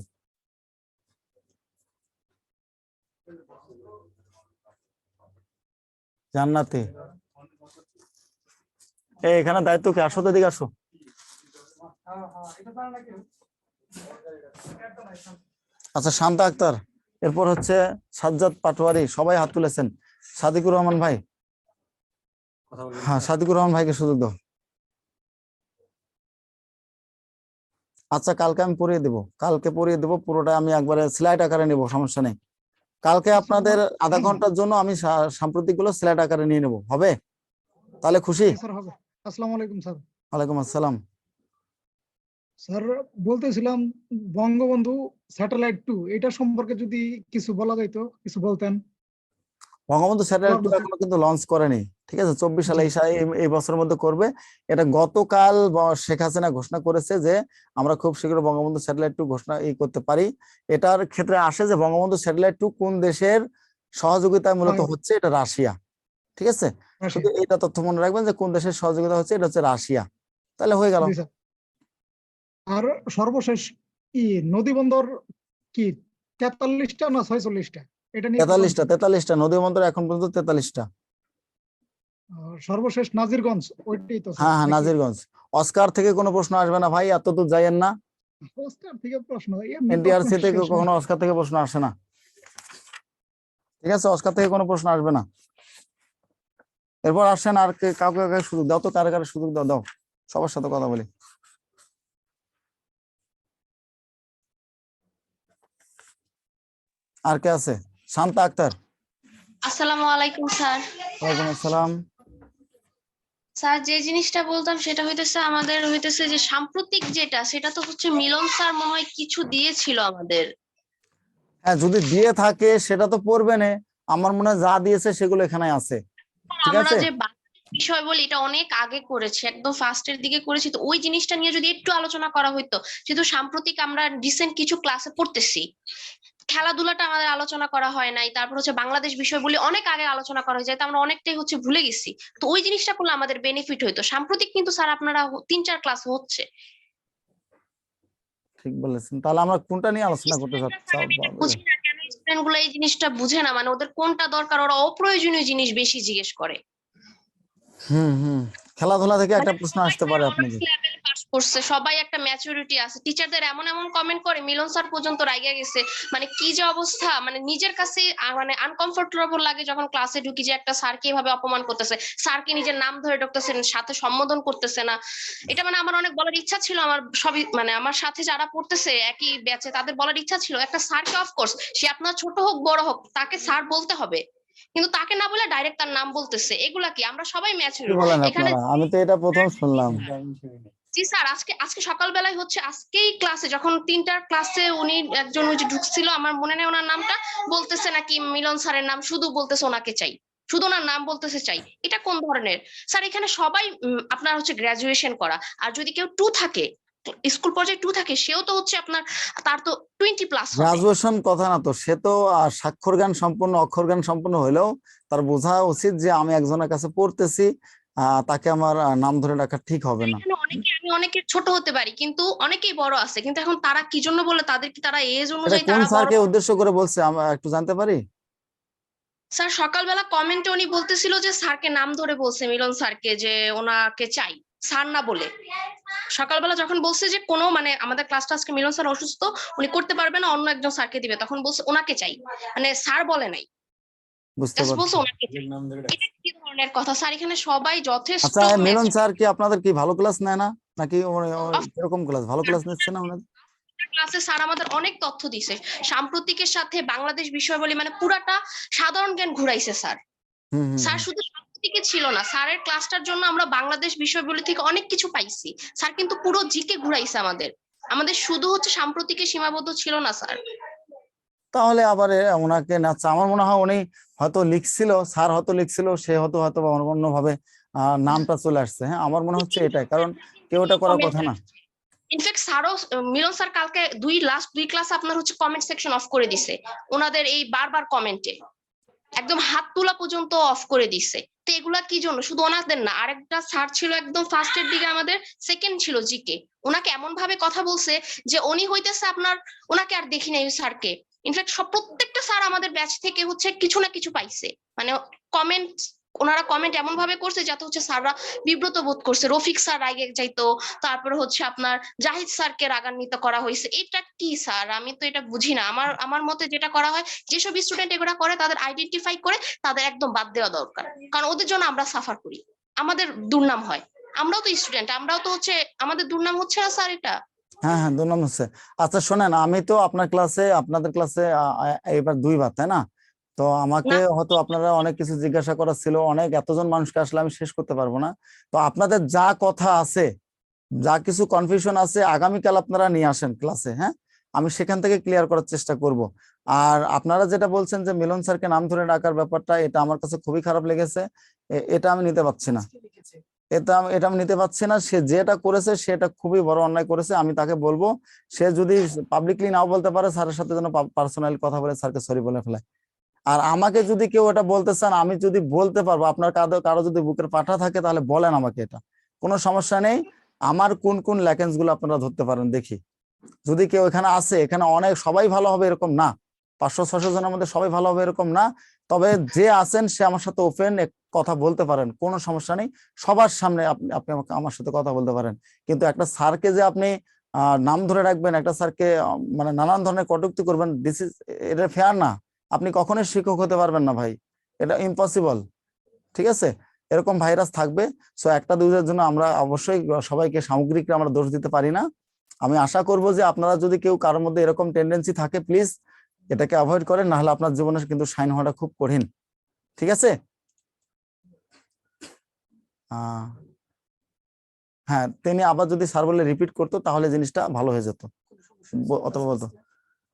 জান্নাতি এখানে দায়িত্ব কি, আসো তো এদিকে আসো। আচ্ছা শান্তা আক্তার, এরপর হচ্ছে সাজ্জাদ পাটোয়ারি, সবাই হাত তুলেছেন। সাদিকুর রহমান ভাই, হ্যাঁ সাদিকুর রহমান ভাইকে সুযোগ দাও। আচ্ছা কালকে আমি পড়িয়ে দেবো, কালকে পড়িয়ে দেবো পুরোটা, আমি একবারে স্লাইড আকারে নেব, সমস্যা নেই। কালকে আপনাদের আধা ঘন্টার জন্য আমি সাম্প্রতিক গুলো স্লাইড আকারে নিয়ে নেব, হবে? তাহলে খুশি? আসসালামু আলাইকুম স্যার। ওয়ালাইকুম আসসালাম। স্যার বলতেছিলাম বঙ্গবন্ধু স্যাটেলাইট 2 এটা সম্পর্কে যদি কিছু বলা যাইতো, কিছু বলতেন। বঙ্গবন্ধু স্যাটেলাইট এখনো কিন্তু লঞ্চ করেনি, ঠিক আছে? 24 সালে এই বছরের মধ্যে করবে। এটা গতকাল শেখ হাসিনা ঘোষণা করেছে যে আমরা খুব শীঘ্র বঙ্গবন্ধু স্যাটেলাইট 2 ঘোষণা করতে পারি। এটার ক্ষেত্রে আসে যে বঙ্গবন্ধু স্যাটেলাইট 2 কোন দেশের সহযোগিতায় মূলত হচ্ছে, এটা রাশিয়া, ঠিক আছে? শুধু এটা তথ্য মনে রাখবেন যে কোন দেশের সহযোগিতা হচ্ছে, এটা হচ্ছে রাশিয়া, তাহলে হয়ে গেল। আর সর্বশেষ কি নদী বন্দর কি 43টা না 46টা? এটা নিয়ে 43টা নদী বন্দর এখন পর্যন্ত 43টা। সর্বশেষ নাজিরগঞ্জ, ওইটাই তো স্যার হ্যাঁ হ্যাঁ, নাকি? নাজিরগঞ্জ। অস্কার থেকে কোনো প্রশ্ন আসবে না ভাই, এত দূর যাইয়েন না। অস্কার থেকে প্রশ্ন, এমনি তো এনটিআরসি থেকে শেষ নেই। কখনো অস্কার থেকে প্রশ্ন আসে না, ঠিক আছে? অস্কার থেকে কোনো প্রশ্ন আসবে না। এরপর আসেন, আর কাউকে কাউকে সুযোগ দাও তো, কারে কারে সুযোগ দাও, দাও সবার সাথে কথা বলি। আর কে আছে? শান্তা আক্তার। আসসালামু আলাইকুম স্যার। ওয়ালাইকুম আসসালাম। স্যার যে জিনিসটা বলতাম সেটা হইতেছে আমাদের হইতেছে যে সাম্প্রতিক যেটা সেটা তো হচ্ছে মিলন স্যার মনে হয় কিছু দিয়েছিল আমাদের। হ্যাঁ, যদি দিয়ে থাকে সেটা তো পড়বে না। আমার মনে হয় যা দিয়েছে সেগুলো এখানে আছে, ঠিক আমরা আছে? যে বিষয় বলি এটা অনেক আগে করেছি, একদম ফার্স্টের দিকে করেছি, তো ওই জিনিসটা নিয়ে যদি একটু আলোচনা করা হইতো। যেহেতু সাম্প্রতিক আমরা রিসেন্ট কিছু ক্লাসে পড়তেছি, খেলাধুলাটা আমাদের আলোচনা করা হয় নাই, তারপর হচ্ছে বাংলাদেশ বিষয় বলে অনেক আগে আলোচনা করা হয়ে যায়, তো আমরা অনেকটাই হচ্ছে ভুলে গেছি। তো ওই জিনিসটা করলে আমাদের বেনিফিট হইতো। সাম্প্রতিক কিন্তু স্যার আপনারা 3-4 ক্লাস হচ্ছে। ঠিক বলেছেন। তাহলে আমরা কোনটা নিয়ে আলোচনা করতে স্যার আমি এটা চাচ্ছি? বুঝি না কেন স্টুডেন্ট গুলো এই জিনিসটা বুঝে না, মানে ওদের কোনটা দরকার ওরা অপ্রয়োজনীয় জিনিস বেশি জিজ্ঞেস করে। হুম, খেলাধুলা থেকে একটা মানে প্রশ্ন সবাই আসতে পারে অনার্স আপনাদের। লেভেল পাস করছে, সবাই একটা ম্যাচুরিটি আছে, টিচারদের এমন এমন কমেন্ট করে মিলন স্যার পর্যন্ত রাইগা গেছে। মানে কি যে অবস্থা, মানে নিজের কাছে মানে আনকমফোর্টেবল লাগে যখন ক্লাসে ঢুকি যে একটা স্যারকে এভাবে অপমান করতেছে, স্যারকে নিজের নাম ধরে ডাকতেছেন, সাথে সম্বোধন করতেছে না। এটা মানে আমার অনেক বলার ইচ্ছা ছিল, আমার সবই মানে আমার সাথে যারা পড়তেছে একই ব্যাচে তাদের বলার ইচ্ছা ছিল একটা স্যারকে, অফকোর্স সে আপনার ছোট হোক বড় হোক তাকে স্যার বলতে হবে, কিন্তু তাকে না বলে ডাইরেক্ট তার নাম বলতেছে। এগুলা কি? আমরা সবাই কি ম্যাচুর বলেন এখানে। আপনারা? আমি তো এটা প্রথম শুনলাম। জি স্যার, আজকে আজকে সকালবেলায় হচ্ছে আজকেই ক্লাসে যখন 3টার ক্লাসে উনি একজন ওই যে ঢুকছিল, আমার মনে নেই ওনার নামটা, বলতেছে নাকি মিলন স্যারের নাম, শুধু বলতেছে ওনাকে চাই, শুধু ওনার নাম বলতেছে চাই। এটা কোন ধরনের? স্যার এখানে সবাই আপনার হচ্ছে গ্রাজুয়েশন করা, আর যদি কেউ 2 থাকে, স্কুল পর্যায়ে 2 থাকে, সেও তো হচ্ছে আপনার, তার তো 20+ হবে। গ্রাজুয়েশন কথা না তো, সে তো স্বাক্ষর জ্ঞান সম্পন্ন, অক্ষর জ্ঞান সম্পন্ন হলেও তার বোঝা উচিত যে আমি একজনের কাছে পড়তেছি, তাকে আমার নাম ধরে ডাকা ঠিক হবে না। এখানে অনেকে, আমি অনেকের ছোট হতে পারি কিন্তু অনেকেই বড় আছে, কিন্তু এখন তারা কি জন্য বলে, তাদের কি তারা এজ এটা অনুযায়ী কোন তারা বড়? স্যারকে উদ্দেশ্য করে বলছে আমরা একটু জানতে পারি? স্যার সকালবেলা কমেন্টে উনি বলতেছিল যে স্যারকে নাম ধরে বলছে, মিলন স্যারকে, যে ওনাকে চাই, স্যার না বলে। সকালবেলা যখন বলছে যে কোনো মানে আমাদের ক্লাসটা আজকে মিলন স্যার অসুস্থ, উনি করতে পারবে না, অন্য একজন স্যারকে দিবে, তখন বলছে ওনাকে চাই, মানে স্যার বলে নাই, বুঝতে জাস্ট বলছে পারছি। ওনাকে চাই। এটা কি ধরনের কথা স্যার? এখানে সবাই যথেষ্ট আচ্ছা, মিলন ম্যাচিউর। স্যার কি আপনাদের কি ভালো ক্লাস নেয় না, নাকি এরকম ক্লাস ভালো ক্লাস নিচ্ছে না ওনাদের? ক্লাসে স্যার আমাদের অনেক তথ্য দিছে, সাম্প্রতিকের সাথে বাংলাদেশ বিষয় বলি, মানে পুরাটা সাধারণ জ্ঞান ঘুরাইছে স্যার। হুম হুম স্যার হুম। শুধু সাম্প্রতিকে ছিল না, স্যারের ক্লাসটার জন্য আমরা বাংলাদেশ বিষয়গুলো থেকে অনেক কিছু পাইছি। স্যার কিন্তু পুরো জিকে ঘুরাইছে আমাদের, আমাদের শুধু হচ্ছে সাম্প্রতিকে সীমাবদ্ধ ছিল না স্যার। তাহলে আবার ওনাকে না, আমার মনে হয় উনি হয়তো লিখছিল, স্যার হয়তো লিখছিল, সে হয়তো হয়তো বা অন্যভাবে নামটা চলে আসছে। হ্যাঁ, আমার মনে হচ্ছে এটাই, কারণ কেউ এটা করার কথা না। ইনফ্যাক্ট স্যারও, মিলন স্যার কালকে লাস্ট 2 ক্লাস আপনার হচ্ছে কমেন্ট সেকশন অফ করে দিছে, ওনাদের এই বারবার কমেন্টে একদম হাত তোলা পর্যন্ত অফ করে দিছে। তো এগুলা কি জন্য? শুধু ওনাদের না, আরেকটা স্যার ছিল একদম ফার্স্টের দিকে আমাদের, সেকেন্ড ছিল জিকে, ওনাকে এমন ভাবে কথা বলছে যে উনি হইতেছে আপনার, ওনাকে আর দেখি নাই ওই স্যারকে। ইনফ্যাক্ট প্রত্যেকটা স্যার আমাদের ব্যাচ থেকে হচ্ছে কিছু না কিছু পাইছে, মানে কমেন্ট, ওনারা কমেন্ট এমন ভাবে করছে যাতে হচ্ছে স্যাররা বিব্রত বোধ করছে। রফিক স্যার রাগে যাইতো, তারপরে হচ্ছে আপনার জাহিদ স্যারকে রাগান্বিত করা হয়েছে। এটা কি স্যার? আমি তো এটা বুঝি না। আমার আমার মতে যেটা করা হয়, যেসব স্টুডেন্ট এগুলা করে তাদের আইডেন্টিফাই করে তাদের একদম বাদ দেওয়া দরকার, কারণ ওদের জন্য আমরা সাফার করি, আমাদের দুর্নাম হয়। আমরাও তো স্টুডেন্ট, আমরাও তো হচ্ছে, আমাদের দুর্নাম হচ্ছে না স্যার এটা? হ্যাঁ হ্যাঁ, দুর্নাম হচ্ছে। আচ্ছা শোনেন, আমি তো আপনার ক্লাসে, আপনাদের ক্লাসে এবার 2 বার, তাই না? তো আমাকে না হয়তো আপনারা অনেক কিছু জিজ্ঞাসা করার ছিল, অনেক এতজন মানুষকে আসলে আমি শেষ করতে পারবো না। তো আপনাদের যা কথা আছে, যা কিছু কনফিউশন আছে, আগামীকাল আপনারা নিয়ে আসেন ক্লাসে, হ্যাঁ? আমি সেখান থেকে ক্লিয়ার করার চেষ্টা করব। আর আপনারা যেটা বলছেন যে মিলন স্যারকে নাম ধরে ডাকার ব্যাপারটা, এটা আমার কাছে খুবই খারাপ লেগেছে। এটা আমি নিতে পারছি না, এটা আমি নিতে পারছি না। সে যেটা করেছে সেটা খুবই বড় অন্যায় করেছে। আমি তাকে বলবো, সে যদি পাবলিকলি নাও বলতে পারে, স্যারের সাথে যেন পার্সোনালি কথা বলে স্যারকে সরি বলে ফেলে। আর আমাকে যদি কেউ এটা বলতে চান, আমি যদি বলতে পারবো, আপনার কারো কারো যদি বুকের পাঠা থাকে তাহলে বলেন আমাকে, এটা কোনো সমস্যা নেই। আমার কোন কোন ল্যাকেন্স গুলো আপনারা ধরতে পারেন দেখি। যদি কেউ এখানে আসে, এখানে অনেক সবাই ভালো হবে এরকম না, 500-600 জনের মধ্যে সবাই ভালো হবে এরকম না, তবে যে আছেন সে আমার সাথে ওপেন কথা বলতে পারেন, কোনো সমস্যা নেই। সবার সামনে আপনি আপনি আমাকে আমার সাথে কথা বলতে পারেন। কিন্তু একটা স্যারকে যে আপনি নাম ধরে রাখবেন, একটা স্যারকে মানে নানান ধরনের কটূক্তি করবেন, দিস ইজ, এটা ফেয়ার না। আপনি কখনোই শিক্ষক হতে পারবেন না ভাই, এটা ইম্পসিবল। ঠিক আছে, এরকম ভাইরাস থাকবে। সো একটা দুইটার জন্য আমরা অবশ্যই সবাইকে সামগ্রিক আমরা দোষ দিতে পারি না। আমি আশা করব যে আপনারা যদি কেউ কারোর মধ্যে এরকম টেন্ডেন্সি থাকে, প্লিজ এটাকে অ্যাভয়েড করেন, না হলে আপনার জীবনে কিন্তু শাইন হওয়াটা খুব কঠিন। ঠিক আছে। হ্যাঁ, তিনি আবার যদি স্যার বলে রিপিট করতো তাহলে জিনিসটা ভালো হয়ে যেত, অথবা বলতো।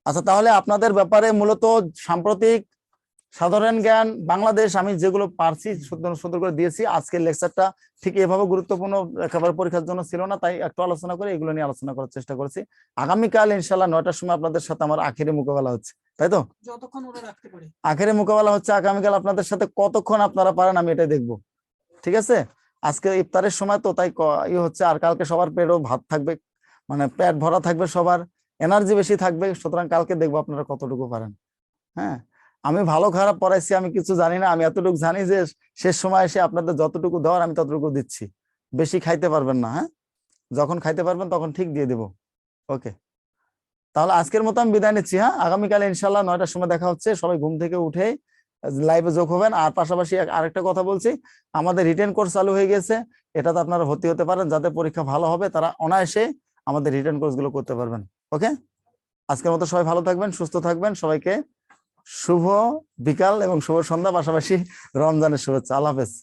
আচ্ছা, তাহলে আপনাদের ব্যাপারে মূলত সাম্প্রতিক সাধারণ জ্ঞান বাংলাদেশ আমি যেগুলো পারছি সুন্দর সুন্দর করে দিয়েছি। আজকের লেকচারটা ঠিক এভাবে গুরুত্বপূর্ণ একেবারে পরীক্ষার জন্য ছিল না, তাই একটু আলোচনা করে এগুলো নিয়ে আলোচনা করার চেষ্টা করেছি। আগামীকাল ইনশাল্লাহ 9টার সময় আপনাদের সাথে আমার আখেরি মোকাবেলা হচ্ছে, তাই তো? যতক্ষণ ওরা রাখতে পারে। আখেরি মোকাবেলা হচ্ছে আগামীকাল, আপনাদের সাথে কতক্ষণ আপনারা পারেন আমি এটাই দেখবো। ঠিক আছে, আজকে ইফতারের সময় তো তাই হচ্ছে, আর কালকে সবার পেটও ভাত থাকবে, মানে পেট ভরা থাকবে, সবার এনার্জি বেশি থাকবে। সুতরাং কালকে দেখবো আপনারা কতটুকু পারেন। হ্যাঁ, আমি ভালো খারাপ পড়াইছি, আমি কিছু জানি না, আমি এতটুকু জানি যে শেষ সময় এসে আপনাদের যতটুকু দেওয়ার আমি ততটুকু দিচ্ছি। বেশি খাইতে পারবেন না, হ্যাঁ, যখন খাইতে পারবেন তখন ঠিক দিয়ে দেব। ওকে, তাহলে আজকের মতো আমি বিদায় নিচ্ছি। হ্যাঁ, আগামীকাল ইনশাল্লাহ 9টার সময় দেখা হচ্ছে। সবাই ঘুম থেকে উঠে লাইভে যোগ হবেন। আর পাশাপাশি আরেকটা কথা বলছি, আমাদের রিটেন কোর্স চালু হয়ে গেছে, এটাতে আপনারা ভর্তি হতে পারেন। যাদের পরীক্ষা ভালো হবে তারা অনায়াসে আমাদের রিটেন কোর্স গুলো করতে পারবেন। ওকে, আজকের মতো সবাই ভালো থাকবেন, সুস্থ থাকবেন। সবাইকে শুভ বিকাল এবং শুভ সন্ধ্যা, পাশাপাশি রমজানের শুভেচ্ছা। আল্লাহ হাফেজ।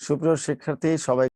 সুপ্রিয় শিক্ষার্থী সবাই